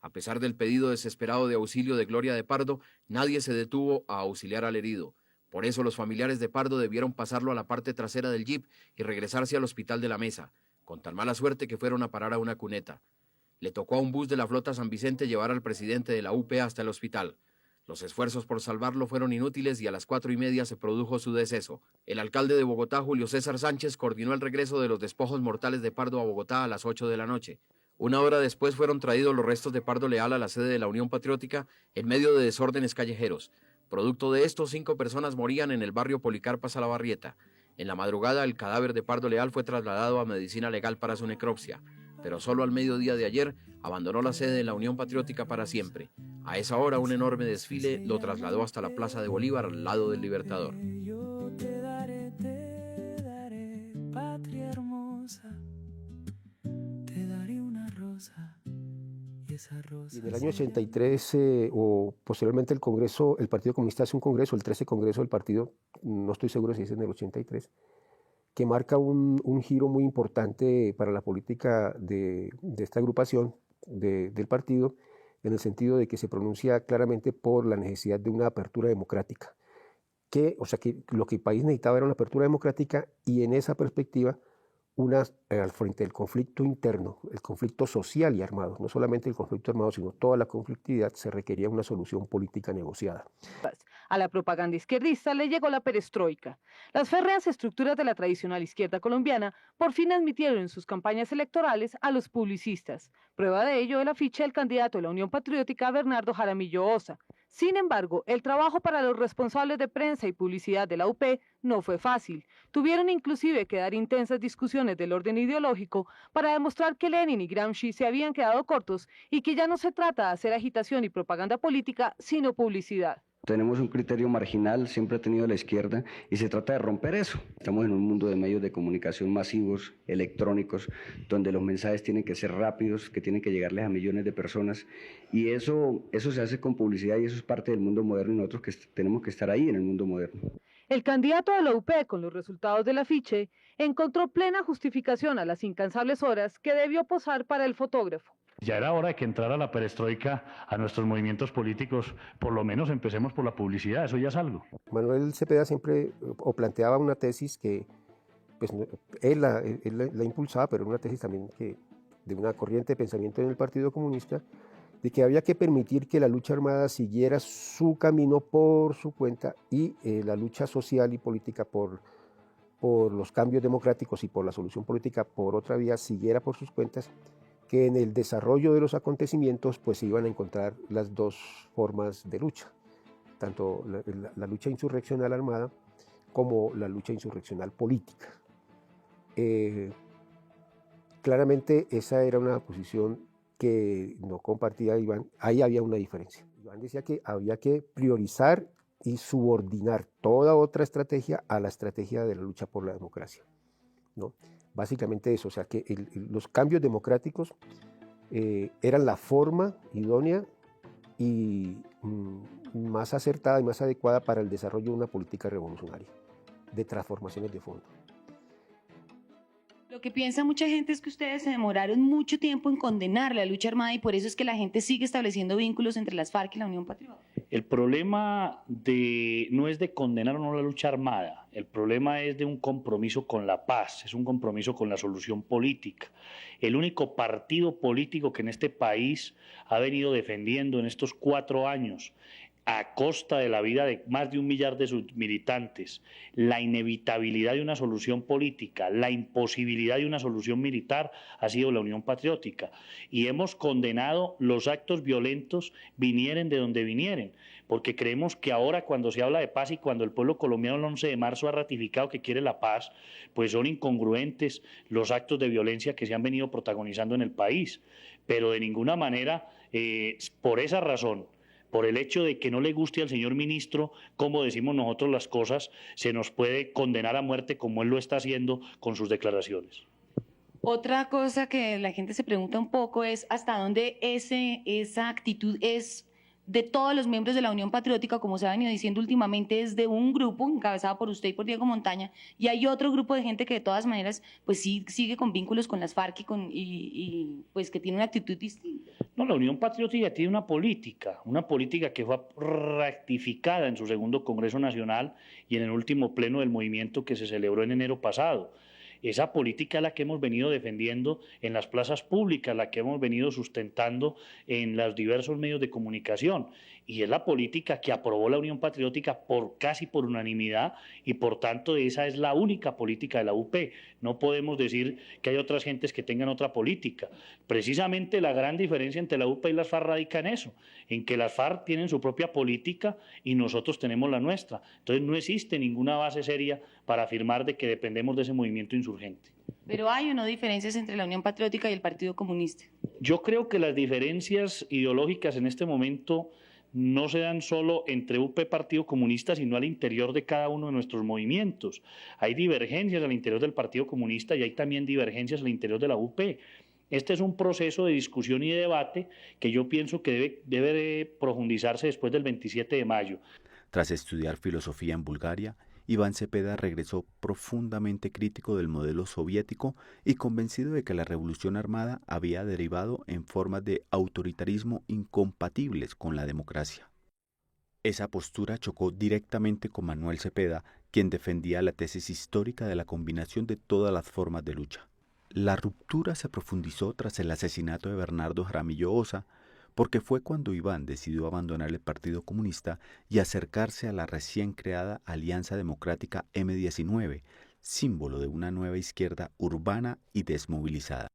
A pesar del pedido desesperado de auxilio de Gloria de Pardo, nadie se detuvo a auxiliar al herido. Por eso los familiares de Pardo debieron pasarlo a la parte trasera del jeep y regresarse al hospital de La Mesa, con tan mala suerte que fueron a parar a una cuneta. Le tocó a un bus de la flota San Vicente llevar al presidente de la UP hasta el hospital. Los esfuerzos por salvarlo fueron inútiles y a las 4:30 se produjo su deceso. El alcalde de Bogotá, Julio César Sánchez, coordinó el regreso de los despojos mortales de Pardo a Bogotá a las 8 de la noche. Una hora después fueron traídos los restos de Pardo Leal a la sede de la Unión Patriótica en medio de desórdenes callejeros. Producto de esto, 5 personas morían en el barrio Policarpas a la Barrieta. En la madrugada, el cadáver de Pardo Leal fue trasladado a medicina legal para su necropsia, pero solo al mediodía de ayer abandonó la sede de la Unión Patriótica para siempre. A esa hora, un enorme desfile lo trasladó hasta la Plaza de Bolívar, al lado del Libertador. Yo te daré Y en el año 83, o posteriormente el Congreso, el Partido Comunista hace un congreso, el 13 Congreso del partido, no estoy seguro si es en el 83, que marca un giro muy importante para la política de esta agrupación del partido, en el sentido de que se pronuncia claramente por la necesidad de una apertura democrática. O sea, que lo que el país necesitaba era una apertura democrática, y en esa perspectiva, al frente del conflicto interno, el conflicto social y armado, no solamente el conflicto armado, sino toda la conflictividad, se requería una solución política negociada. A la propaganda izquierdista le llegó la perestroika. Las férreas estructuras de la tradicional izquierda colombiana por fin admitieron en sus campañas electorales a los publicistas. Prueba de ello el afiche del candidato de la Unión Patriótica, Bernardo Jaramillo Osa. Sin embargo, el trabajo para los responsables de prensa y publicidad de la UP no fue fácil. Tuvieron inclusive que dar intensas discusiones del orden ideológico para demostrar que Lenin y Gramsci se habían quedado cortos y que ya no se trata de hacer agitación y propaganda política, sino publicidad. Tenemos un criterio marginal, siempre ha tenido la izquierda, y se trata de romper eso. Estamos en un mundo de medios de comunicación masivos, electrónicos, donde los mensajes tienen que ser rápidos, que tienen que llegarles a millones de personas, y eso se hace con publicidad, y eso es parte del mundo moderno, y nosotros que tenemos que estar ahí en el mundo moderno. El candidato de la UP, con los resultados del afiche, encontró plena justificación a las incansables horas que debió posar para el fotógrafo. Ya era hora de que entrara la perestroika a nuestros movimientos políticos, por lo menos empecemos por la publicidad, eso ya es algo. Manuel Cepeda siempre planteaba una tesis que pues, él la impulsaba, pero una tesis también de una corriente de pensamiento en el Partido Comunista, de que había que permitir que la lucha armada siguiera su camino por su cuenta, y la lucha social y política por los cambios democráticos y por la solución política por otra vía siguiera por sus cuentas, que en el desarrollo de los acontecimientos pues se iban a encontrar las dos formas de lucha, tanto la lucha insurreccional armada como la lucha insurreccional política. Claramente esa era una posición que no compartía Iván. Ahí había una diferencia. Iván decía que había que priorizar y subordinar toda otra estrategia a la estrategia de la lucha por la democracia, ¿no? Básicamente eso, o sea que los cambios democráticos eran la forma idónea y más acertada y más adecuada para el desarrollo de una política revolucionaria, de transformaciones de fondo. Lo que piensa mucha gente es que ustedes se demoraron mucho tiempo en condenar la lucha armada, y por eso es que la gente sigue estableciendo vínculos entre las FARC y la Unión Patriótica. El problema no es de condenar o no la lucha armada, el problema es de un compromiso con la paz, es un compromiso con la solución política. El único partido político que en este país ha venido defendiendo en estos 4 años, a costa de la vida de más de 1 millar de sus militantes, la inevitabilidad de una solución política, la imposibilidad de una solución militar, ha sido la Unión Patriótica. Y hemos condenado los actos violentos, vinieren de donde vinieren, porque creemos que ahora, cuando se habla de paz y cuando el pueblo colombiano el 11 de marzo ha ratificado que quiere la paz, pues son incongruentes los actos de violencia que se han venido protagonizando en el país. Pero de ninguna manera, por esa razón, por el hecho de que no le guste al señor ministro cómo decimos nosotros las cosas, se nos puede condenar a muerte como él lo está haciendo con sus declaraciones. Otra cosa que la gente se pregunta un poco es hasta dónde esa actitud es de todos los miembros de la Unión Patriótica, como se ha venido diciendo últimamente, es de un grupo encabezado por usted y por Diego Montaña, y hay otro grupo de gente que de todas maneras pues sí sigue con vínculos con las FARC y pues que tiene una actitud distinta. No, la Unión Patriótica tiene una política que fue ratificada en su segundo Congreso Nacional y en el último pleno del movimiento que se celebró en enero pasado. Esa política es la que hemos venido defendiendo en las plazas públicas, la que hemos venido sustentando en los diversos medios de comunicación, y es la política que aprobó la Unión Patriótica casi por unanimidad, y por tanto esa es la única política de la UP. No podemos decir que hay otras gentes que tengan otra política. Precisamente la gran diferencia entre la UP y las FARC radica en eso, en que las FARC tienen su propia política y nosotros tenemos la nuestra. Entonces no existe ninguna base seria para afirmar de que dependemos de ese movimiento insurgente. Pero ¿hay o no diferencias entre la Unión Patriótica y el Partido Comunista? Yo creo que las diferencias ideológicas en este momento no se dan solo entre UP y Partido Comunista, sino al interior de cada uno de nuestros movimientos. Hay divergencias al interior del Partido Comunista y hay también divergencias al interior de la UP. Este es un proceso de discusión y debate que yo pienso que debe profundizarse después del 27 de mayo. Tras estudiar filosofía en Bulgaria, Iván Cepeda regresó profundamente crítico del modelo soviético y convencido de que la revolución armada había derivado en formas de autoritarismo incompatibles con la democracia. Esa postura chocó directamente con Manuel Cepeda, quien defendía la tesis histórica de la combinación de todas las formas de lucha. La ruptura se profundizó tras el asesinato de Bernardo Jaramillo Ossa, porque fue cuando Iván decidió abandonar el Partido Comunista y acercarse a la recién creada Alianza Democrática M-19, símbolo de una nueva izquierda urbana y desmovilizada.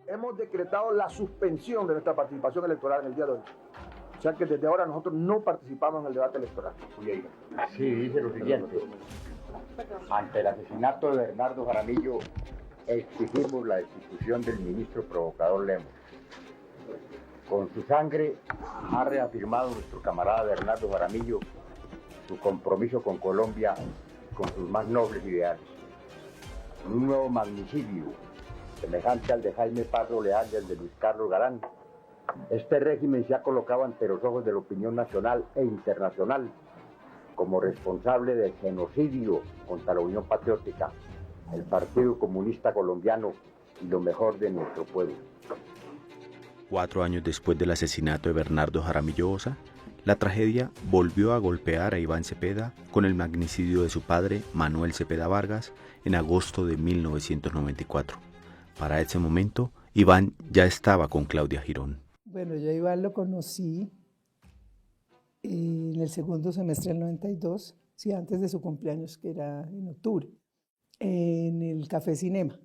Hemos decretado la suspensión de nuestra participación electoral en el día de hoy. O sea que desde ahora nosotros no participamos en el debate electoral. Sí, dice lo siguiente. Ante el asesinato de Bernardo Jaramillo, exigimos la destitución del ministro provocador Lemos. Con su sangre ha reafirmado nuestro camarada Bernardo Jaramillo su compromiso con Colombia y con sus más nobles ideales. Un nuevo magnicidio, semejante al de Jaime Pardo Leal y al de Luis Carlos Galán, este régimen se ha colocado ante los ojos de la opinión nacional e internacional como responsable del genocidio contra la Unión Patriótica, el Partido Comunista Colombiano y lo mejor de nuestro pueblo. 4 años después del asesinato de Bernardo Jaramillo Ossa, la tragedia volvió a golpear a Iván Cepeda con el magnicidio de su padre, Manuel Cepeda Vargas, en agosto de 1994. Para ese momento, Iván ya estaba con Claudia Girón. Bueno, yo a Iván lo conocí en el segundo semestre del 92, sí, antes de su cumpleaños, que era en octubre, en el Café Cinema,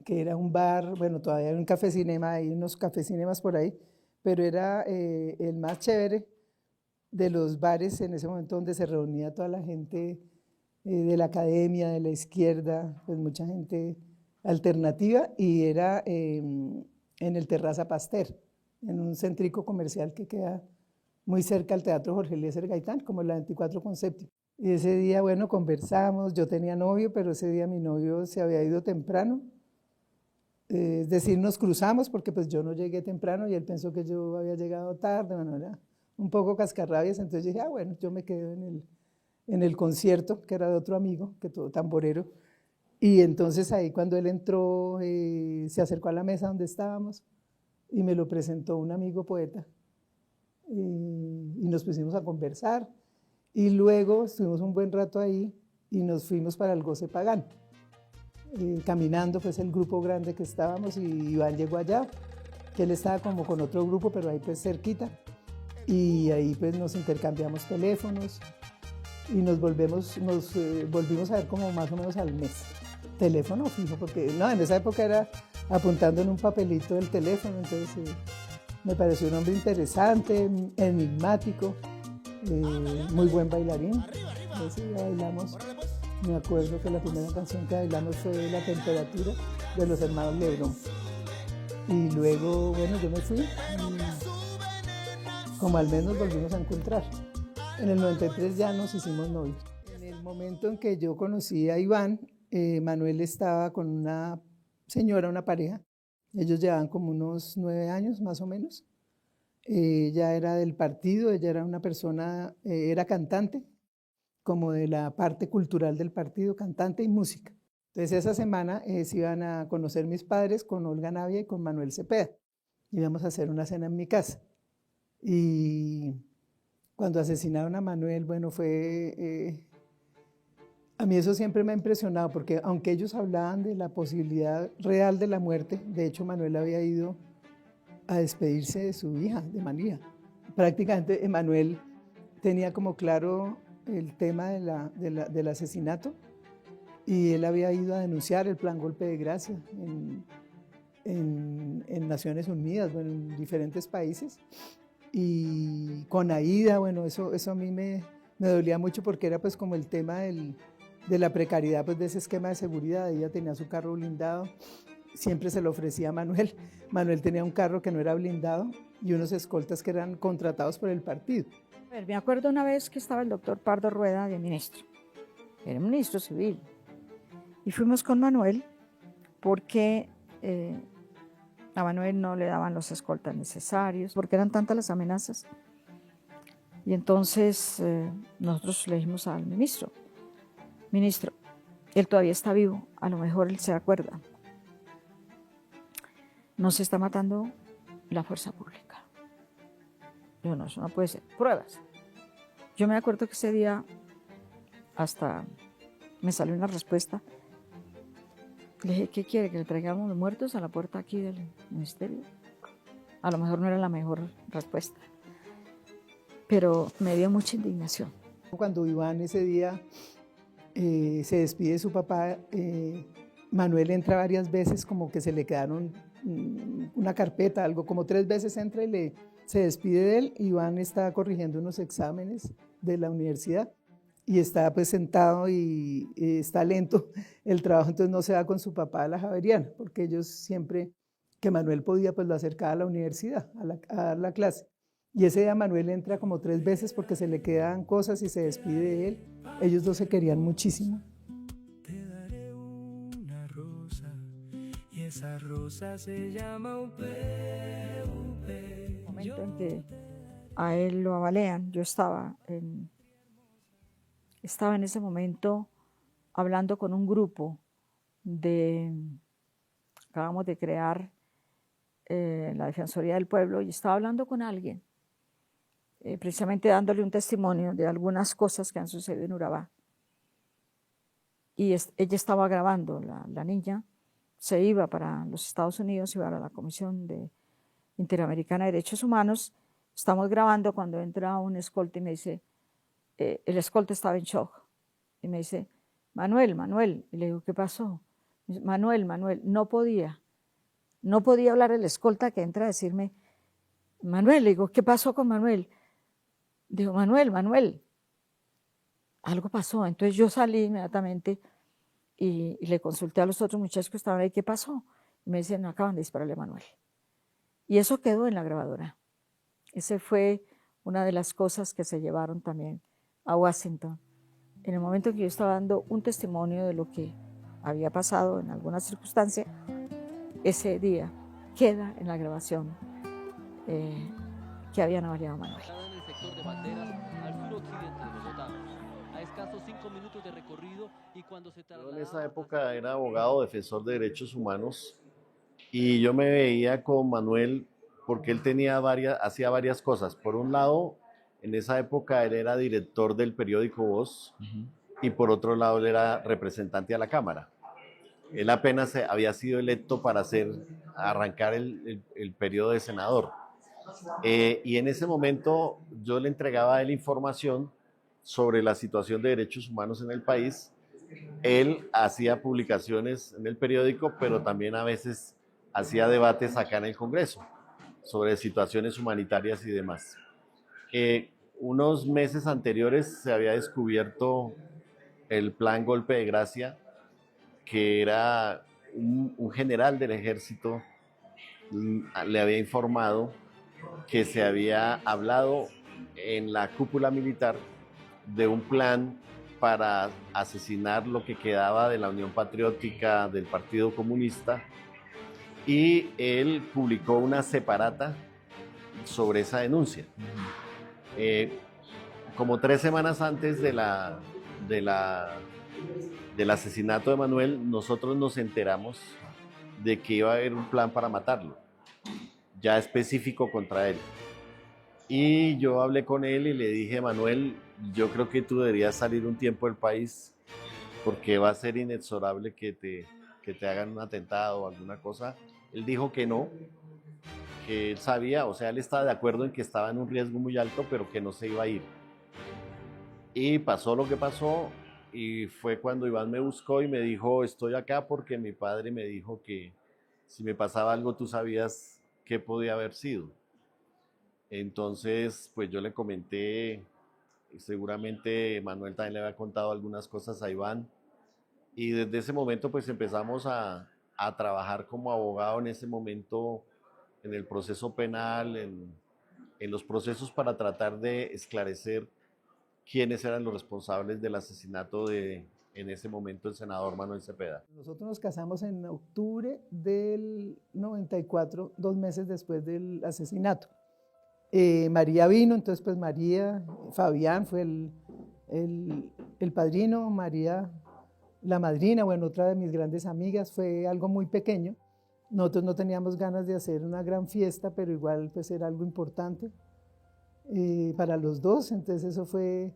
que era un bar, bueno, todavía hay un Café Cinema, hay unos Café Cinemas por ahí, pero era el más chévere de los bares en ese momento donde se reunía toda la gente de la academia, de la izquierda, pues mucha gente alternativa, y era en el Terraza Pasteur, en un centrico comercial que queda muy cerca al Teatro Jorge Eliezer Gaitán, como la 24 con séptimo. Y ese día, bueno, conversamos, yo tenía novio, pero ese día mi novio se había ido temprano, es decir, nos cruzamos porque pues yo no llegué temprano y él pensó que yo había llegado tarde, bueno, era un poco cascarrabias, entonces dije, bueno, yo me quedo en el concierto, que era de otro amigo, que todo tamborero, y entonces ahí cuando él entró, se acercó a la mesa donde estábamos y me lo presentó un amigo poeta, y nos pusimos a conversar, y luego estuvimos un buen rato ahí y nos fuimos para el Goce Pagán. Caminando, pues el grupo grande que estábamos, y Iván llegó allá, que él estaba como con otro grupo, pero ahí pues cerquita, y ahí pues nos intercambiamos teléfonos y nos volvimos a ver como más o menos al mes. Teléfono fijo, porque no, en esa época era apuntando en un papelito el teléfono, entonces me pareció un hombre interesante, enigmático, muy buen bailarín. Entonces bailamos. Me acuerdo que la primera canción que bailamos fue La Temperatura de los hermanos Lebrón. Y luego, bueno, yo me fui y como al menos volvimos a encontrar. En el 93 ya nos hicimos novios. En el momento en que yo conocí a Iván, Manuel estaba con una señora, una pareja. Ellos llevaban como unos 9 años más o menos. Ella era del partido, ella era una persona, era cantante, como de la parte cultural del partido, cantante y música. Entonces esa semana se iban a conocer mis padres con Olga Navia y con Manuel Cepeda. Íbamos a hacer una cena en mi casa. Y cuando asesinaron a Manuel, bueno, a mí eso siempre me ha impresionado, porque aunque ellos hablaban de la posibilidad real de la muerte, de hecho Manuel había ido a despedirse de su hija, de María. Prácticamente Manuel tenía como claro el tema del asesinato, y él había ido a denunciar el plan Golpe de Gracia en Naciones Unidas, bueno, en diferentes países, y con Aida, bueno, eso a mí me dolía mucho, porque era pues como el tema de la precariedad pues de ese esquema de seguridad. Ella tenía su carro blindado, siempre se lo ofrecía a Manuel. Manuel tenía un carro que no era blindado y unos escoltas que eran contratados por el partido. Me acuerdo una vez que estaba el doctor Pardo Rueda de ministro, era ministro civil, Y fuimos con Manuel porque a Manuel no le daban los escoltas necesarios, porque eran tantas las amenazas. Y entonces nosotros le dijimos al ministro, él todavía está vivo, a lo mejor él se acuerda. Nos está matando la fuerza pública. Yo no, eso no puede ser. Pruebas. Yo me acuerdo que ese día hasta me salió una respuesta. Le dije, ¿qué quiere? ¿Que le traigamos los muertos a la puerta aquí del ministerio? A lo mejor no era la mejor respuesta, pero me dio mucha indignación. Cuando Iván ese día se despide de su papá, Manuel entra varias veces, como que se le quedaron una carpeta, algo, como 3 veces entra y se despide de él. Iván está corrigiendo unos exámenes de la universidad y está pues sentado y está lento el trabajo, entonces no se va con su papá a la Javeriana, porque ellos siempre que Manuel podía pues lo acercaba a la universidad, a dar la clase. Y ese día Manuel entra como 3 veces porque se le quedan cosas y se despide de él. Ellos dos se querían muchísimo. Esa rosa se llama UP. En el momento en que a él lo avalean, yo estaba en ese momento hablando con un grupo acabamos de crear la Defensoría del Pueblo, y estaba hablando con alguien, precisamente dándole un testimonio de algunas cosas que han sucedido en Urabá. Y ella estaba grabando, la niña, se iba para los Estados Unidos, iba a la Comisión Interamericana de Derechos Humanos. Estamos grabando cuando entra un escolta y me dice, el escolta estaba en shock, y me dice, Manuel, y le digo, ¿qué pasó? Me dice, Manuel, no podía hablar el escolta que entra a decirme, Manuel, le digo, ¿qué pasó con Manuel? Digo, Manuel, algo pasó. Entonces yo salí inmediatamente y le consulté a los otros muchachos que estaban ahí, ¿qué pasó? Y me dicen, no, acaban de dispararle a Manuel. Y eso quedó en la grabadora. Esa fue una de las cosas que se llevaron también a Washington. En el momento en que yo estaba dando un testimonio de lo que había pasado en alguna circunstancia, ese día queda en la grabación que habían avaliado a Manuel. En el sector de Banderas, al suroccidente de Bogotá. A escasos 5 minutos de recorrido y cuando se Yo en esa época era abogado defensor de derechos humanos y yo me veía con Manuel porque él hacía varias cosas. Por un lado, en esa época él era director del periódico Voz y por otro lado él era representante a la Cámara. Él apenas había sido electo para arrancar el periodo de senador. Y en ese momento yo le entregaba a él información sobre la situación de derechos humanos en el país. Él hacía publicaciones en el periódico, pero también a veces hacía debates acá en el Congreso sobre situaciones humanitarias y demás. Unos meses anteriores se había descubierto el plan Golpe de Gracia, que era un general del ejército, le había informado que se había hablado en la cúpula militar de un plan para asesinar lo que quedaba de la Unión Patriótica del Partido Comunista, y él publicó una separata sobre esa denuncia. Como 3 semanas antes del asesinato de Manuel, nosotros nos enteramos de que iba a haber un plan para matarlo, ya específico contra él. Y yo hablé con él y le dije, Manuel, yo creo que tú deberías salir un tiempo del país porque va a ser inexorable que te hagan un atentado o alguna cosa. Él dijo que no, que él sabía, o sea, él estaba de acuerdo en que estaba en un riesgo muy alto, pero que no se iba a ir. Y pasó lo que pasó, y fue cuando Iván me buscó y me dijo, estoy acá porque mi padre me dijo que si me pasaba algo tú sabías qué podía haber sido. Entonces, pues yo le comenté, seguramente Manuel también le había contado algunas cosas a Iván, y desde ese momento pues empezamos a trabajar como abogado en ese momento en el proceso penal, en los procesos para tratar de esclarecer quiénes eran los responsables del asesinato de en ese momento el senador Manuel Cepeda? Nosotros nos casamos en octubre del 94, 2 meses después del asesinato. María vino, entonces pues María, Fabián fue el padrino, María la madrina, bueno, otra de mis grandes amigas, fue algo muy pequeño. Nosotros no teníamos ganas de hacer una gran fiesta, pero igual pues era algo importante para los dos, entonces eso fue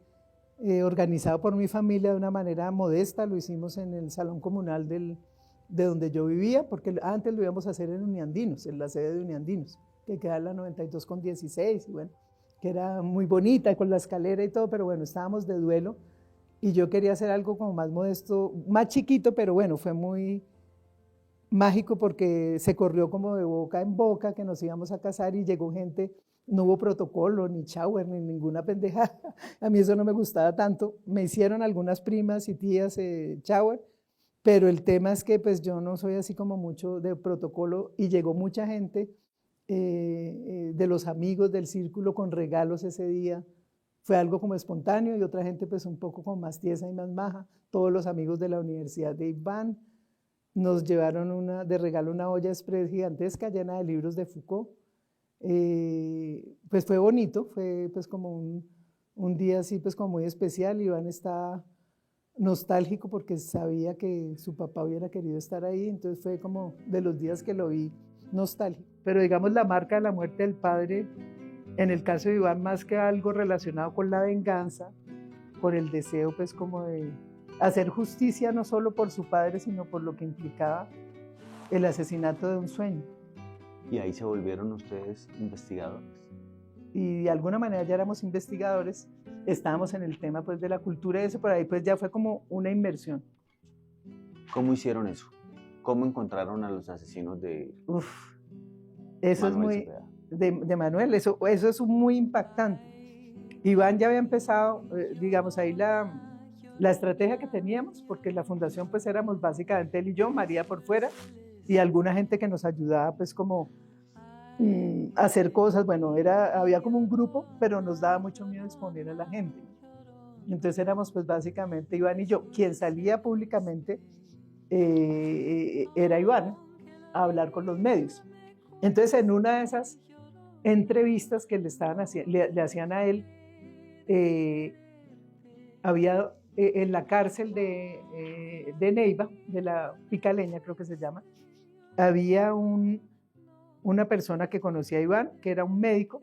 organizado por mi familia de una manera modesta, lo hicimos en el salón comunal de donde yo vivía, porque antes lo íbamos a hacer en Uniandinos, en la sede de Uniandinos, que queda en la 92 con 16, y bueno, que era muy bonita con la escalera y todo, pero bueno, estábamos de duelo y yo quería hacer algo como más modesto, más chiquito, pero bueno, fue muy mágico porque se corrió como de boca en boca que nos íbamos a casar y llegó gente, no hubo protocolo, ni shower, ni ninguna pendejada. A mí eso no me gustaba tanto. Me hicieron algunas primas y tías shower, pero el tema es que pues yo no soy así como mucho de protocolo y llegó mucha gente de los amigos del círculo con regalos ese día. Fue algo como espontáneo y otra gente pues un poco como más tiesa y más maja. Todos los amigos de la Universidad de Iván nos llevaron de regalo una olla express gigantesca llena de libros de Foucault. Pues fue bonito, fue pues como un día así pues como muy especial. Iván está nostálgico porque sabía que su papá hubiera querido estar ahí, entonces fue como de los días que lo vi nostálgico. Pero digamos la marca de la muerte del padre, en el caso de Iván, más que algo relacionado con la venganza, con el deseo pues como de hacer justicia no solo por su padre, sino por lo que implicaba el asesinato de un sueño. ¿Y ahí se volvieron ustedes investigadores? Y de alguna manera ya éramos investigadores, estábamos en el tema pues de la cultura y eso, por ahí pues ya fue como una inmersión. ¿Cómo hicieron eso? ¿Cómo encontraron a los asesinos de eso Manuel es muy Cepeda? de Manuel, eso es muy impactante. Iván ya había empezado, digamos, ahí la estrategia que teníamos, porque la fundación pues éramos básicamente él y yo, María por fuera, y alguna gente que nos ayudaba pues como a hacer cosas, bueno, había como un grupo, pero nos daba mucho miedo exponer a la gente. Entonces éramos pues básicamente Iván y yo. Quien salía públicamente era Iván a hablar con los medios. Entonces en una de esas entrevistas que le hacían a él, había en la cárcel de Neiva, de la Picaleña creo que se llama, había una persona que conocía a Iván, que era un médico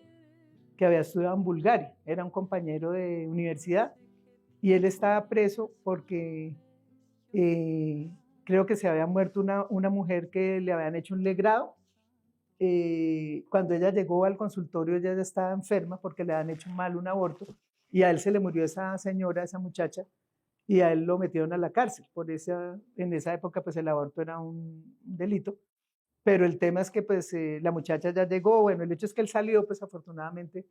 que había estudiado en Bulgaria, era un compañero de universidad, y él estaba preso porque creo que se había muerto una mujer que le habían hecho un legrado. Cuando ella llegó al consultorio, ella ya estaba enferma porque le habían hecho mal un aborto, y a él se le murió esa señora, esa muchacha, y a él lo metieron a la cárcel. En esa época pues el aborto era un delito, pero el tema es que pues la muchacha ya llegó, bueno, el hecho es que él salió pues afortunadamente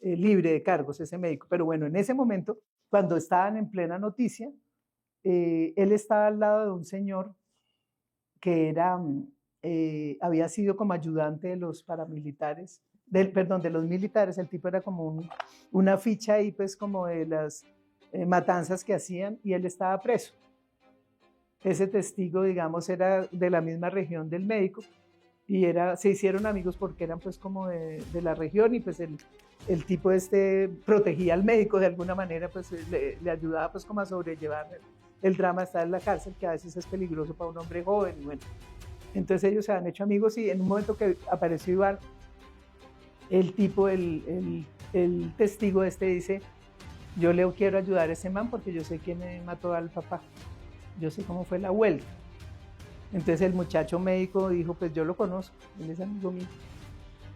libre de cargos, ese médico, pero bueno, en ese momento, cuando estaban en plena noticia, él estaba al lado de un señor que había sido como ayudante de los paramilitares, de los militares. El tipo era como una ficha ahí pues como de las matanzas que hacían, y él estaba preso. Ese testigo, digamos, era de la misma región del médico, y se hicieron amigos porque eran pues como de la región, y pues el tipo protegía al médico de alguna manera, pues le ayudaba pues como a sobrellevar el drama de estar en la cárcel, que a veces es peligroso para un hombre joven, y bueno. Entonces ellos se han hecho amigos, y en un momento que apareció Iván, el tipo, el testigo dice: yo le quiero ayudar a ese man porque yo sé quién mató al papá, yo sé cómo fue la huelga. Entonces el muchacho médico dijo: pues yo lo conozco, él es amigo mío.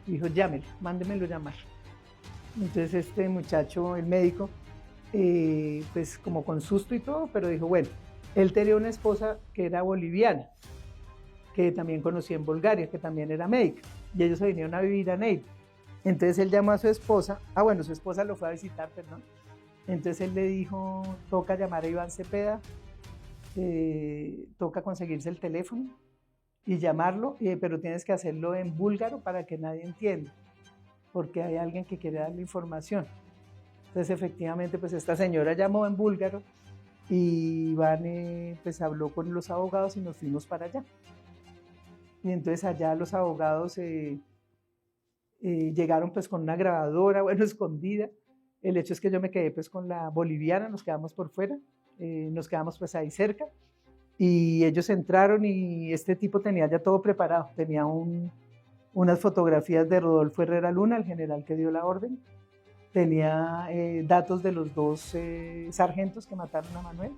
Dijo: llámelo, mándemelo llamar. Entonces este muchacho, el médico, pues como con susto y todo, pero dijo: bueno, él tenía una esposa que era boliviana, que también conocí en Bulgaria, que también era médica, y ellos se vinieron a vivir a Neiva. Entonces él llamó a su esposa, su esposa lo fue a visitar, perdón. Entonces él le dijo: toca llamar a Iván Cepeda, toca conseguirse el teléfono y llamarlo, pero tienes que hacerlo en búlgaro para que nadie entienda, porque hay alguien que quiere darle información. Entonces efectivamente pues esta señora llamó en búlgaro, y Iván pues habló con los abogados y nos fuimos para allá. Y entonces allá los abogados llegaron pues con una grabadora, bueno, escondida. El hecho es que yo me quedé pues con la boliviana, nos quedamos por fuera, nos quedamos pues ahí cerca. Y ellos entraron y este tipo tenía ya todo preparado, tenía unas fotografías de Rodolfo Herrera Luna, el general que dio la orden, tenía datos de los dos sargentos que mataron a Manuel,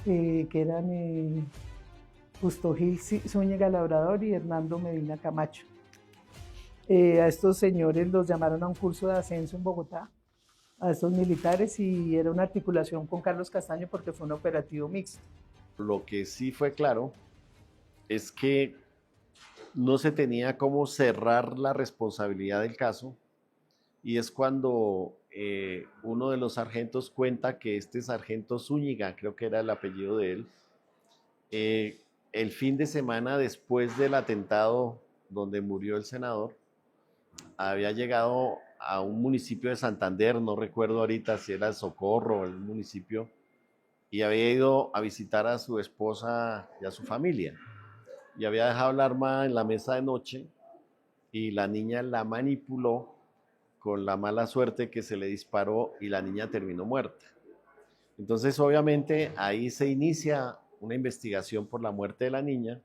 que eran Justo Gil Zúñiga Labrador y Hernando Medina Camacho. A estos señores los llamaron a un curso de ascenso en Bogotá, a estos militares, y era una articulación con Carlos Castaño porque fue un operativo mixto. Lo que sí fue claro es que no se tenía cómo cerrar la responsabilidad del caso, y es cuando uno de los sargentos cuenta que este sargento Zúñiga, creo que era el apellido de él, el fin de semana después del atentado donde murió el senador, había llegado a un municipio de Santander, no recuerdo ahorita si era el Socorro o el municipio, y había ido a visitar a su esposa y a su familia, y había dejado el arma en la mesa de noche, y la niña la manipuló con la mala suerte que se le disparó y la niña terminó muerta. Entonces obviamente ahí se inicia una investigación por la muerte de la niña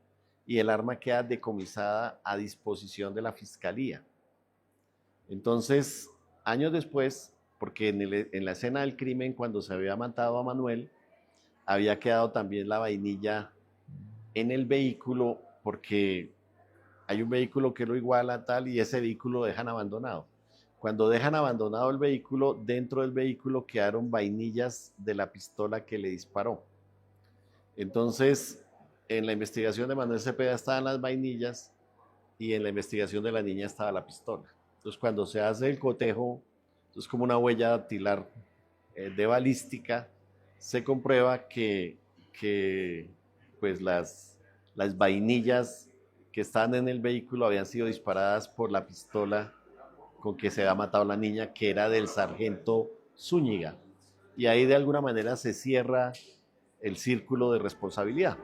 y el arma queda decomisada a disposición de la fiscalía. Entonces, años después, porque en la escena del crimen, cuando se había matado a Manuel, había quedado también la vainilla en el vehículo, porque hay un vehículo que lo iguala tal y ese vehículo lo dejan abandonado. Cuando dejan abandonado el vehículo, dentro del vehículo quedaron vainillas de la pistola que le disparó. Entonces, en la investigación de Manuel Cepeda estaban las vainillas y en la investigación de la niña estaba la pistola. Entonces, cuando se hace el cotejo, es como una huella dactilar de balística, se comprueba que pues las vainillas que estaban en el vehículo habían sido disparadas por la pistola con que se había matado la niña, que era del sargento Zúñiga. Y ahí de alguna manera se cierra el círculo de responsabilidad.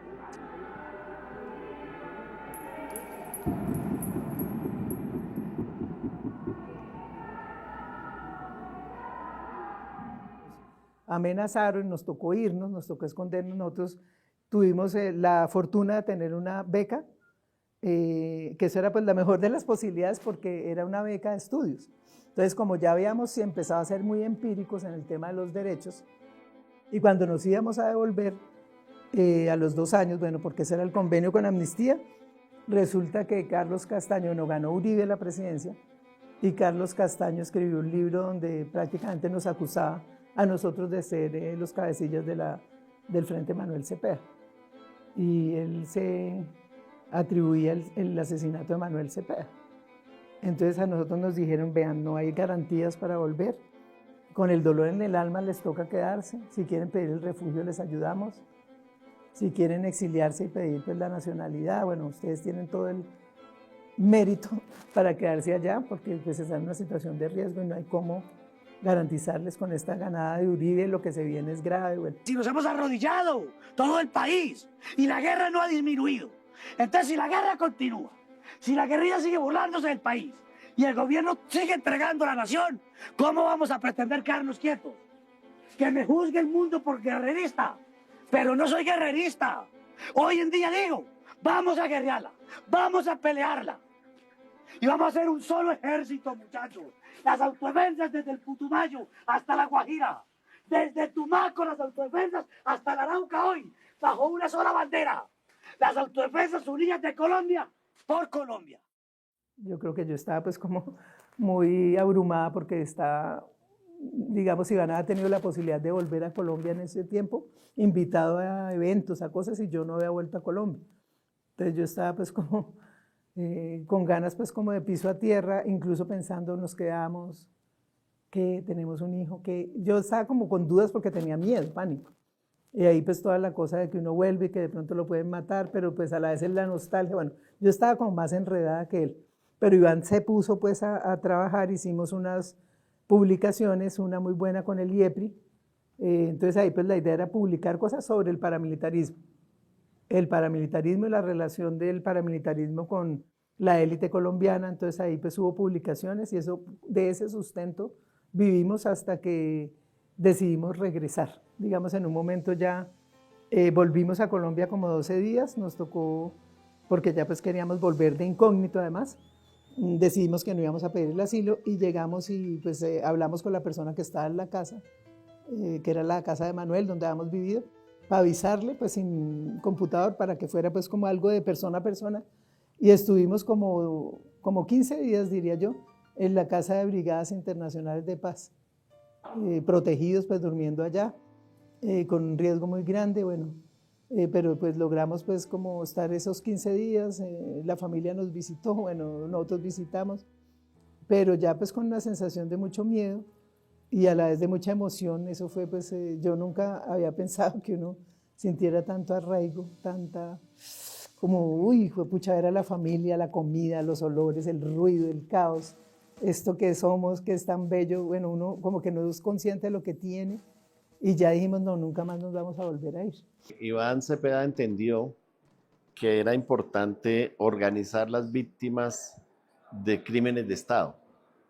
Amenazaron, nos tocó irnos, nos tocó escondernos. Nosotros tuvimos la fortuna de tener una beca, que eso era pues la mejor de las posibilidades porque era una beca de estudios. Entonces, como ya habíamos empezado a ser muy empíricos en el tema de los derechos, y cuando nos íbamos a devolver a los 2 años, bueno, porque ese era el convenio con Amnistía, resulta que Carlos Castaño no ganó Uribe la presidencia, y Carlos Castaño escribió un libro donde prácticamente nos acusaba a nosotros de ser los cabecillas del Frente Manuel Cepeda. Y él se atribuía el asesinato de Manuel Cepeda. Entonces a nosotros nos dijeron, vean, no hay garantías para volver, con el dolor en el alma les toca quedarse, si quieren pedir el refugio les ayudamos, si quieren exiliarse y pedir pues, la nacionalidad, bueno, ustedes tienen todo el mérito para quedarse allá, porque pues están en una situación de riesgo y no hay cómo garantizarles con esta ganada de Uribe, lo que se viene es grave. Bueno. Si nos hemos arrodillado, todo el país, y la guerra no ha disminuido, entonces si la guerra continúa, si la guerrilla sigue burlándose del país, y el gobierno sigue entregando a la nación, ¿cómo vamos a pretender quedarnos quietos? Que me juzgue el mundo por guerrerista, pero no soy guerrerista. Hoy en día digo, vamos a guerrearla, vamos a pelearla, y vamos a hacer un solo ejército, muchachos. Las autodefensas desde el Putumayo hasta la Guajira, desde Tumaco las autodefensas hasta la Arauca hoy, bajo una sola bandera. Las autodefensas unidas de Colombia por Colombia. Yo creo que yo estaba pues como muy abrumada porque estaba, digamos, Iván había tenido la posibilidad de volver a Colombia en ese tiempo, invitado a eventos, a cosas, y yo no había vuelto a Colombia. Entonces yo estaba pues como con ganas pues como de piso a tierra, incluso pensando nos quedamos, que tenemos un hijo, que yo estaba como con dudas porque tenía miedo, pánico. Y ahí pues toda la cosa de que uno vuelve y que de pronto lo pueden matar, pero pues a la vez es la nostalgia. Bueno, yo estaba como más enredada que él, pero Iván se puso pues a trabajar, hicimos unas publicaciones, una muy buena con el IEPRI, Entonces ahí pues la idea era publicar cosas sobre el paramilitarismo y la relación del paramilitarismo con la élite colombiana. Entonces ahí pues hubo publicaciones y de ese sustento vivimos hasta que decidimos regresar. Digamos, en un momento ya volvimos a Colombia como 12 días, nos tocó, porque ya pues queríamos volver de incógnito además, decidimos que no íbamos a pedir el asilo y llegamos y pues hablamos con la persona que estaba en la casa, que era la casa de Manuel, donde habíamos vivido, para avisarle pues sin computador para que fuera pues como algo de persona a persona, y estuvimos como 15 días, diría yo, en la casa de Brigadas Internacionales de Paz, protegidos pues durmiendo allá, con un riesgo muy grande, bueno, pero pues logramos pues como estar esos 15 días, la familia nos visitó, bueno, nosotros visitamos, pero ya pues con una sensación de mucho miedo y a la vez de mucha emoción. Eso fue pues, yo nunca había pensado que uno sintiera tanto arraigo, tanta, como, uy, pucha, ver a la familia, la comida, los olores, el ruido, el caos, esto que somos, que es tan bello, bueno, uno como que no es consciente de lo que tiene y ya dijimos, no, nunca más nos vamos a volver a ir. Iván Cepeda entendió que era importante organizar las víctimas de crímenes de Estado.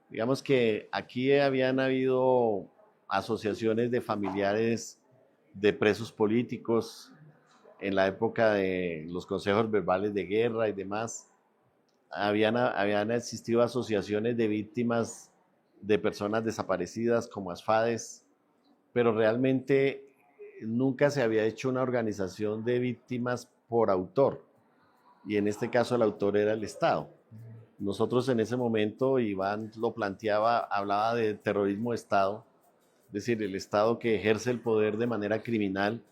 Digamos que aquí habían habido asociaciones de familiares de presos políticos en la época de los consejos verbales de guerra y demás. Habían existido asociaciones de víctimas de personas desaparecidas como ASFADES, pero realmente nunca se había hecho una organización de víctimas por autor, y en este caso el autor era el Estado. Nosotros en ese momento, Iván lo planteaba, hablaba de terrorismo de Estado, es decir, el Estado que ejerce el poder de manera criminal,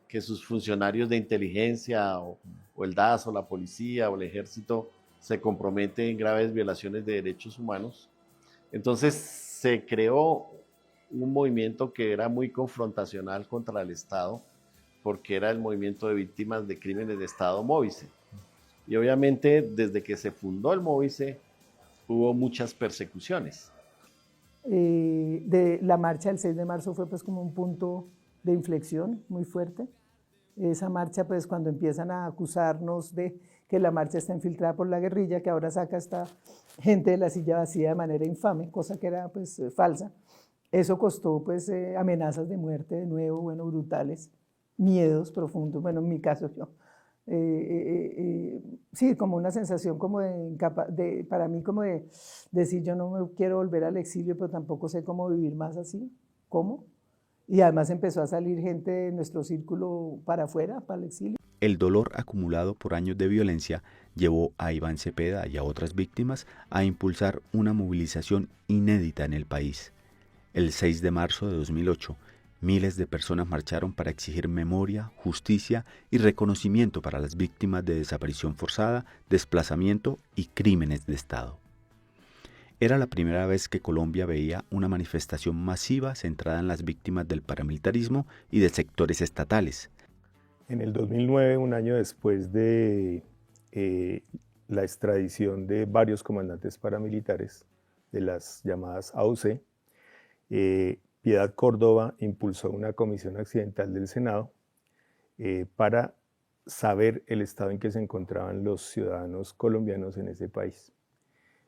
que sus funcionarios de inteligencia o el DAS o la policía o el ejército se comprometen en graves violaciones de derechos humanos. Entonces se creó un movimiento que era muy confrontacional contra el Estado, porque era el movimiento de víctimas de crímenes de Estado, Móvice. Y obviamente desde que se fundó el Móvice hubo muchas persecuciones. De la marcha del 6 de marzo fue pues como un punto de inflexión muy fuerte. Esa marcha pues cuando empiezan a acusarnos de que la marcha está infiltrada por la guerrilla, que ahora saca a esta gente de la silla vacía de manera infame, cosa que era pues falsa. Eso costó pues amenazas de muerte de nuevo, bueno, brutales, miedos profundos, bueno, en mi caso yo. Sí, como una sensación como para mí como de decir yo no me quiero volver al exilio, pero tampoco sé cómo vivir más así, ¿cómo? Y además empezó a salir gente de nuestro círculo para afuera, para el exilio. El dolor acumulado por años de violencia llevó a Iván Cepeda y a otras víctimas a impulsar una movilización inédita en el país. El 6 de marzo de 2008, miles de personas marcharon para exigir memoria, justicia y reconocimiento para las víctimas de desaparición forzada, desplazamiento y crímenes de Estado. Era la primera vez que Colombia veía una manifestación masiva centrada en las víctimas del paramilitarismo y de sectores estatales. En el 2009, un año después de la extradición de varios comandantes paramilitares de las llamadas AUC, Piedad Córdoba impulsó una comisión accidental del Senado para saber el estado en que se encontraban los ciudadanos colombianos en ese país.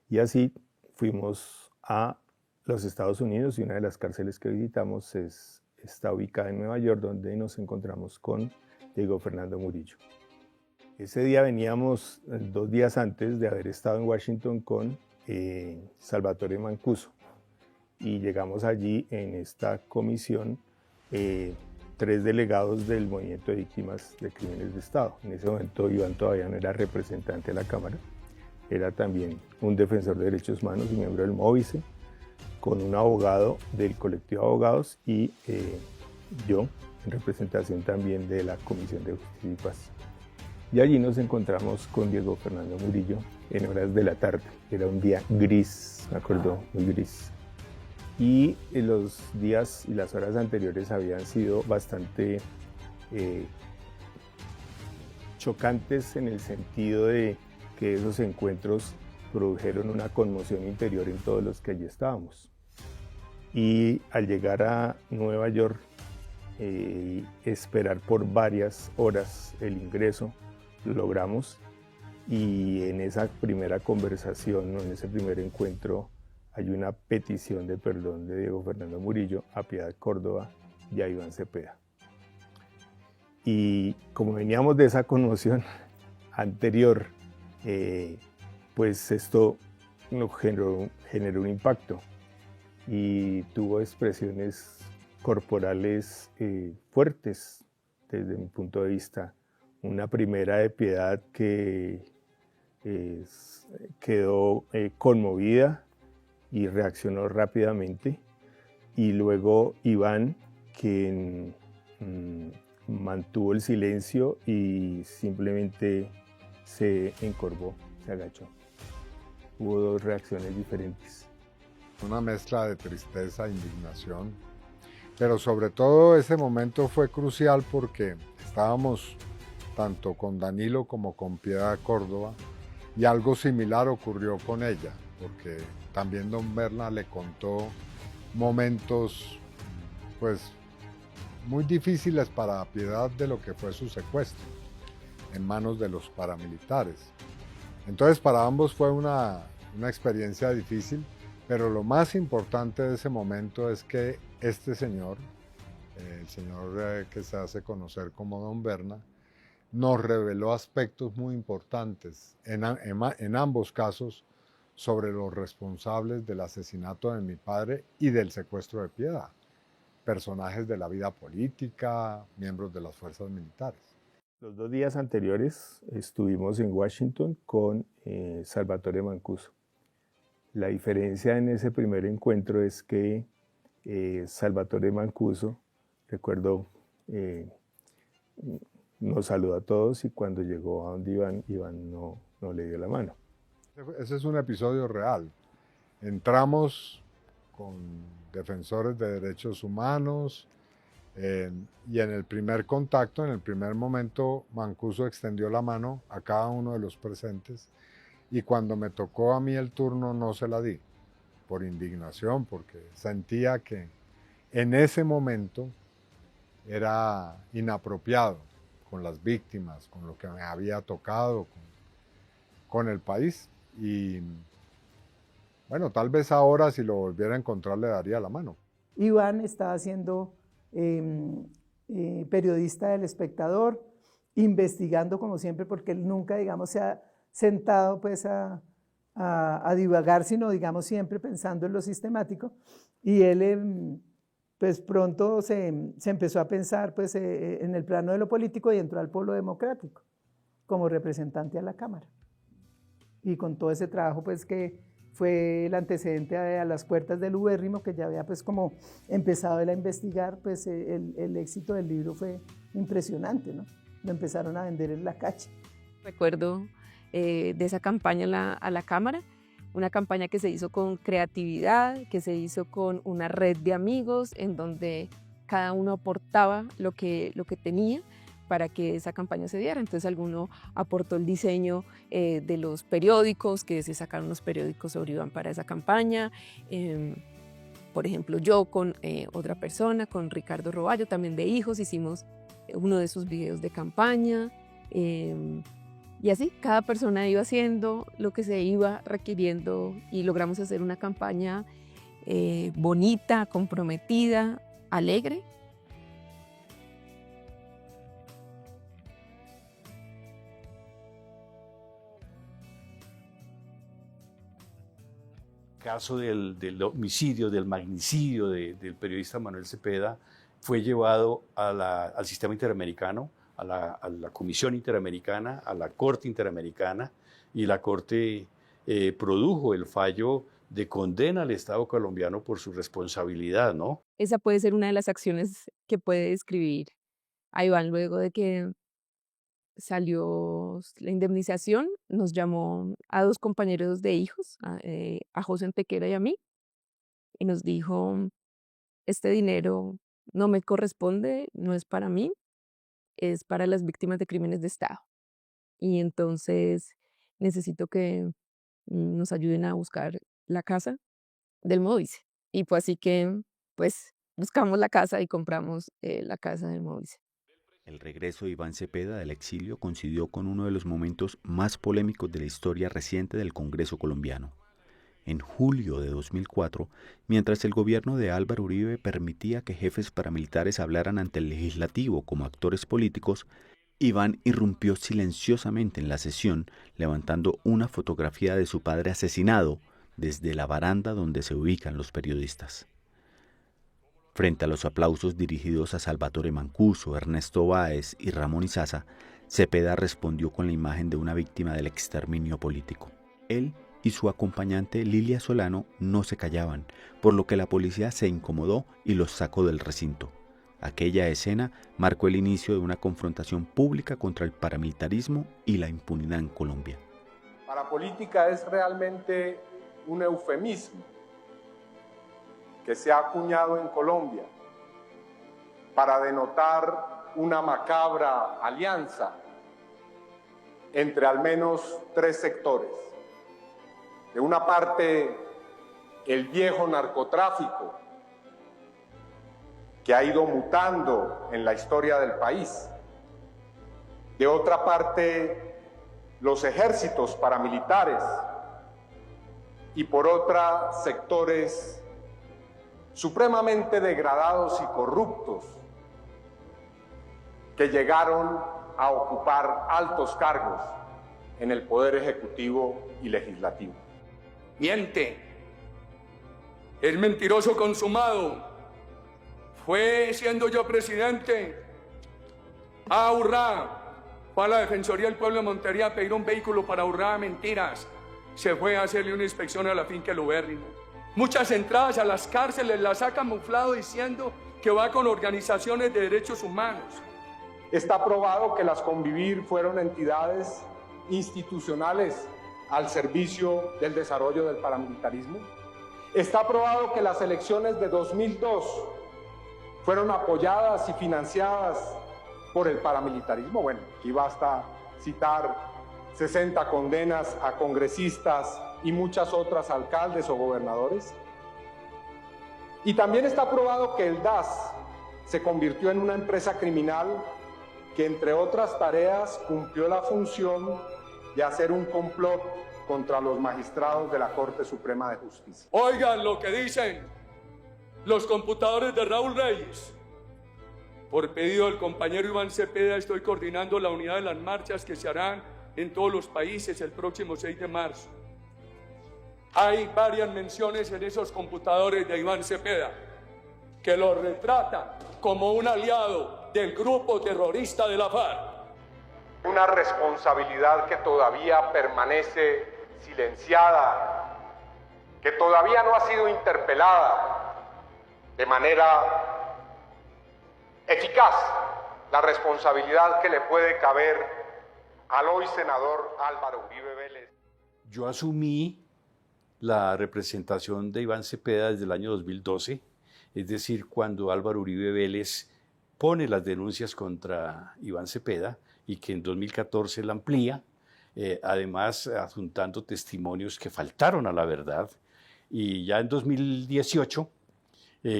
Y así fuimos a los Estados Unidos y una de las cárceles que visitamos está ubicada en Nueva York, donde nos encontramos con Diego Fernando Murillo. Ese día veníamos 2 días antes de haber estado en Washington con Salvatore Mancuso. Y llegamos allí en esta comisión 3 delegados del Movimiento de Víctimas de Crímenes de Estado. En ese momento Iván todavía no era representante de la Cámara, era también un defensor de derechos humanos y miembro del Móvice, con un abogado del colectivo de abogados y yo, en representación también de la Comisión de Justicia y Paz. Y allí nos encontramos con Diego Fernando Murillo en horas de la tarde. Era un día gris, me acuerdo, muy gris. Y los días y las horas anteriores habían sido bastante chocantes en el sentido de que esos encuentros produjeron una conmoción interior en todos los que allí estábamos. Y al llegar a Nueva York esperar por varias horas el ingreso, lo logramos, y en esa primera conversación, en ese primer encuentro, hay una petición de perdón de Diego Fernando Murillo a Piedad Córdoba y a Iván Cepeda. Y como veníamos de esa conmoción anterior, pues esto nos generó un impacto y tuvo expresiones corporales fuertes desde mi punto de vista. Una primera de Piedad que quedó conmovida y reaccionó rápidamente, y luego Iván, quien mantuvo el silencio y simplemente se encorvó, se agachó. Hubo dos reacciones diferentes. Una mezcla de tristeza e indignación, pero sobre todo ese momento fue crucial porque estábamos tanto con Danilo como con Piedad Córdoba, y algo similar ocurrió con ella, porque también don Berna le contó momentos pues muy difíciles para Piedad de lo que fue su secuestro en manos de los paramilitares. Entonces para ambos fue una experiencia difícil, pero lo más importante de ese momento es que este señor, el señor que se hace conocer como don Berna, nos reveló aspectos muy importantes en ambos casos sobre los responsables del asesinato de mi padre y del secuestro de Piedad, personajes de la vida política, miembros de las fuerzas militares. Los 2 días anteriores estuvimos en Washington con Salvatore Mancuso. La diferencia en ese primer encuentro es que Salvatore Mancuso, recuerdo, nos saludó a todos, y cuando llegó a donde Iván no le dio la mano. Ese es un episodio real. Entramos con defensores de derechos humanos y en el primer contacto, en el primer momento, Mancuso extendió la mano a cada uno de los presentes, y cuando me tocó a mí el turno no se la di, por indignación, porque sentía que en ese momento era inapropiado con las víctimas, con lo que me había tocado, con el país. Y bueno, tal vez ahora si lo volviera a encontrar le daría la mano. Iván estaba siendo periodista del Espectador, investigando como siempre, porque él nunca, digamos, se ha sentado pues a divagar, sino, digamos, siempre pensando en lo sistemático. Y él pues pronto se empezó a pensar pues en el plano de lo político, y entró al Polo Democrático como representante a la Cámara. Y con todo ese trabajo pues que fue el antecedente a las puertas del Ubérrimo, que ya había pues como empezado él a investigar, pues el éxito del libro fue impresionante, ¿no? Lo empezaron a vender en la calle. Recuerdo de esa campaña a la Cámara, una campaña que se hizo con creatividad, que se hizo con una red de amigos, en donde cada uno aportaba lo que tenía para que esa campaña se diera. Entonces alguno aportó el diseño de los periódicos, que se sacaron los periódicos sobre Iván para esa campaña. Por ejemplo, yo con otra persona, con Ricardo Roballo, también de Hijos, hicimos uno de sus videos de campaña. Y así, cada persona iba haciendo lo que se iba requiriendo, y logramos hacer una campaña bonita, comprometida, alegre. Caso del homicidio, del magnicidio del periodista Manuel Cepeda, fue llevado al sistema interamericano, a la Comisión Interamericana, a la Corte Interamericana, y la Corte produjo el fallo de condena al Estado colombiano por su responsabilidad, ¿no? Esa puede ser una de las acciones que puede describir a Iván. Luego de que salió la indemnización, nos llamó a 2 compañeros de Hijos, a José Antequera y a mí, y nos dijo: este dinero no me corresponde, no es para mí, es para las víctimas de crímenes de Estado. Y entonces necesito que nos ayuden a buscar la casa del Módice. Y fue así que pues buscamos la casa y compramos la casa de Mauricio. El regreso de Iván Cepeda del exilio coincidió con uno de los momentos más polémicos de la historia reciente del Congreso colombiano. En julio de 2004, mientras el gobierno de Álvaro Uribe permitía que jefes paramilitares hablaran ante el legislativo como actores políticos, Iván irrumpió silenciosamente en la sesión, levantando una fotografía de su padre asesinado desde la baranda donde se ubican los periodistas. Frente a los aplausos dirigidos a Salvatore Mancuso, Ernesto Báez y Ramón Izaza, Cepeda respondió con la imagen de una víctima del exterminio político. Él y su acompañante Lilia Solano no se callaban, por lo que la policía se incomodó y los sacó del recinto. Aquella escena marcó el inicio de una confrontación pública contra el paramilitarismo y la impunidad en Colombia. Parapolítica es realmente un eufemismo que se ha acuñado en Colombia para denotar una macabra alianza entre al menos tres sectores. De una parte, el viejo narcotráfico, que ha ido mutando en la historia del país. De otra parte, los ejércitos paramilitares. Y por otra, sectores supremamente degradados y corruptos que llegaron a ocupar altos cargos en el Poder Ejecutivo y Legislativo. Miente, es mentiroso consumado. Fue siendo yo presidente a Urrá, fue a la Defensoría del Pueblo de Montería a pedir un vehículo para Urrá, mentiras. Se fue a hacerle una inspección a la finca El Ubérrimo. Muchas entradas a las cárceles las ha camuflado diciendo que va con organizaciones de derechos humanos. Está probado que las Convivir fueron entidades institucionales al servicio del desarrollo del paramilitarismo. Está probado que las elecciones de 2002 fueron apoyadas y financiadas por el paramilitarismo. Bueno, aquí basta citar 60 condenas a congresistas y muchas otras alcaldes o gobernadores. Y también está probado que el DAS se convirtió en una empresa criminal que, entre otras tareas, cumplió la función de hacer un complot contra los magistrados de la Corte Suprema de Justicia. Oigan lo que dicen los computadores de Raúl Reyes. Por pedido del compañero Iván Cepeda, estoy coordinando la unidad de las marchas que se harán en todos los países el próximo 6 de marzo. Hay varias menciones en esos computadores de Iván Cepeda que lo retratan como un aliado del grupo terrorista de la FARC. Una responsabilidad que todavía permanece silenciada, que todavía no ha sido interpelada de manera eficaz, la responsabilidad que le puede caber al hoy senador Álvaro Uribe Vélez. Yo asumí la representación de Iván Cepeda desde el año 2012, es decir, cuando Álvaro Uribe Vélez pone las denuncias contra Iván Cepeda y que en 2014 la amplía, además adjuntando testimonios que faltaron a la verdad. Y ya en 2018,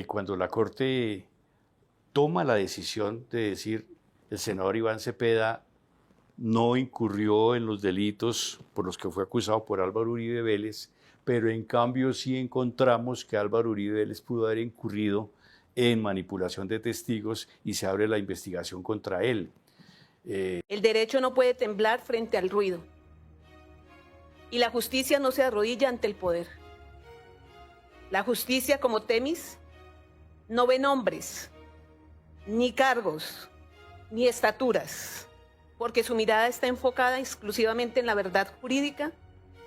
cuando la Corte toma la decisión de decir el senador Iván Cepeda no incurrió en los delitos por los que fue acusado por Álvaro Uribe Vélez, pero en cambio sí encontramos que Álvaro Uribe Vélez pudo haber incurrido en manipulación de testigos y se abre la investigación contra él. El derecho no puede temblar frente al ruido y la justicia no se arrodilla ante el poder. La justicia, como Temis, no ve nombres, ni cargos, ni estaturas, porque su mirada está enfocada exclusivamente en la verdad jurídica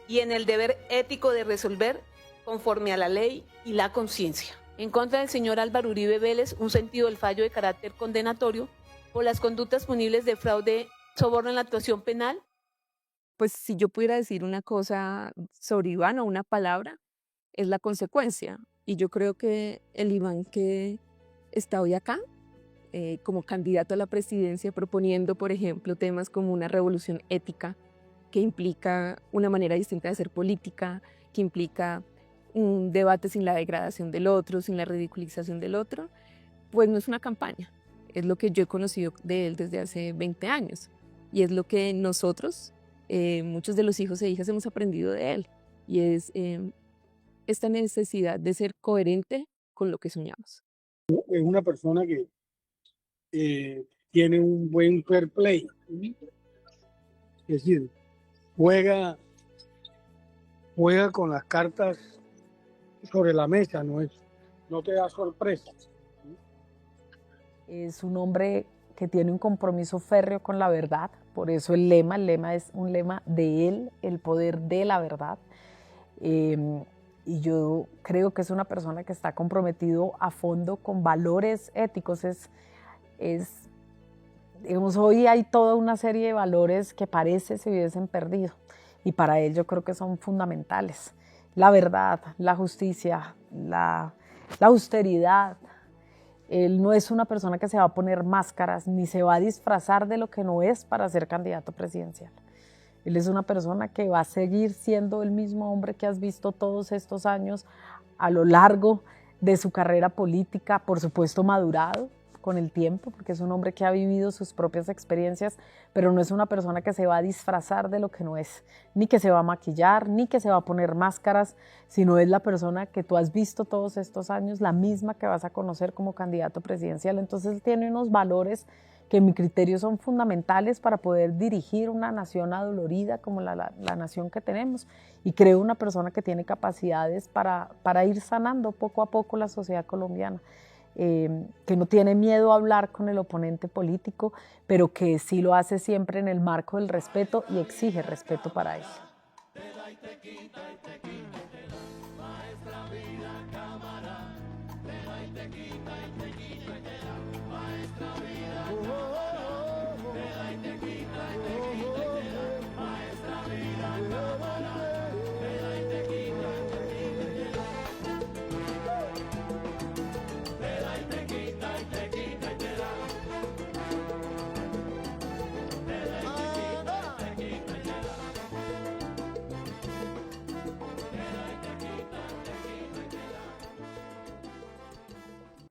y en el deber ético de resolver conforme a la ley y la conciencia. En contra del señor Álvaro Uribe Vélez, un sentido del fallo de carácter condenatorio por las conductas punibles de fraude, soborno en la actuación penal. Pues si yo pudiera decir una cosa sobre Iván o una palabra, es la consecuencia. Y yo creo que el Iván que está hoy acá, como candidato a la presidencia, proponiendo, por ejemplo, temas como una revolución ética, que implica una manera distinta de hacer política, que implica un debate sin la degradación del otro, sin la ridiculización del otro, Pues no es una campaña, es lo que yo he conocido de él desde hace 20 años y es lo que nosotros, muchos de los hijos e hijas, hemos aprendido de él y es esta necesidad de ser coherente con lo que soñamos. Es una persona que tiene un buen fair play, es decir, juega con las cartas sobre la mesa, no te da sorpresas. Es un hombre que tiene un compromiso férreo con la verdad, por eso el lema es un lema de él, el poder de la verdad. Y yo creo que es una persona que está comprometido a fondo con valores éticos. Digamos, hoy hay toda una serie de valores que parece se hubiesen perdido y para él yo creo que son fundamentales. La verdad, la justicia, la austeridad. Él no es una persona que se va a poner máscaras ni se va a disfrazar de lo que no es para ser candidato presidencial. Él es una persona que va a seguir siendo el mismo hombre que has visto todos estos años a lo largo de su carrera política, por supuesto madurado con el tiempo, porque es un hombre que ha vivido sus propias experiencias, pero no es una persona que se va a disfrazar de lo que no es, ni que se va a maquillar, ni que se va a poner máscaras, sino es la persona que tú has visto todos estos años, la misma que vas a conocer como candidato presidencial. Entonces él tiene unos valores que en mi criterio son fundamentales para poder dirigir una nación adolorida como la nación que tenemos, y creo una persona que tiene capacidades para ir sanando poco a poco la sociedad colombiana, que no tiene miedo a hablar con el oponente político, pero que sí lo hace siempre en el marco del respeto y exige respeto para eso. Maestra vida, cámara, te da y te quita y te quita.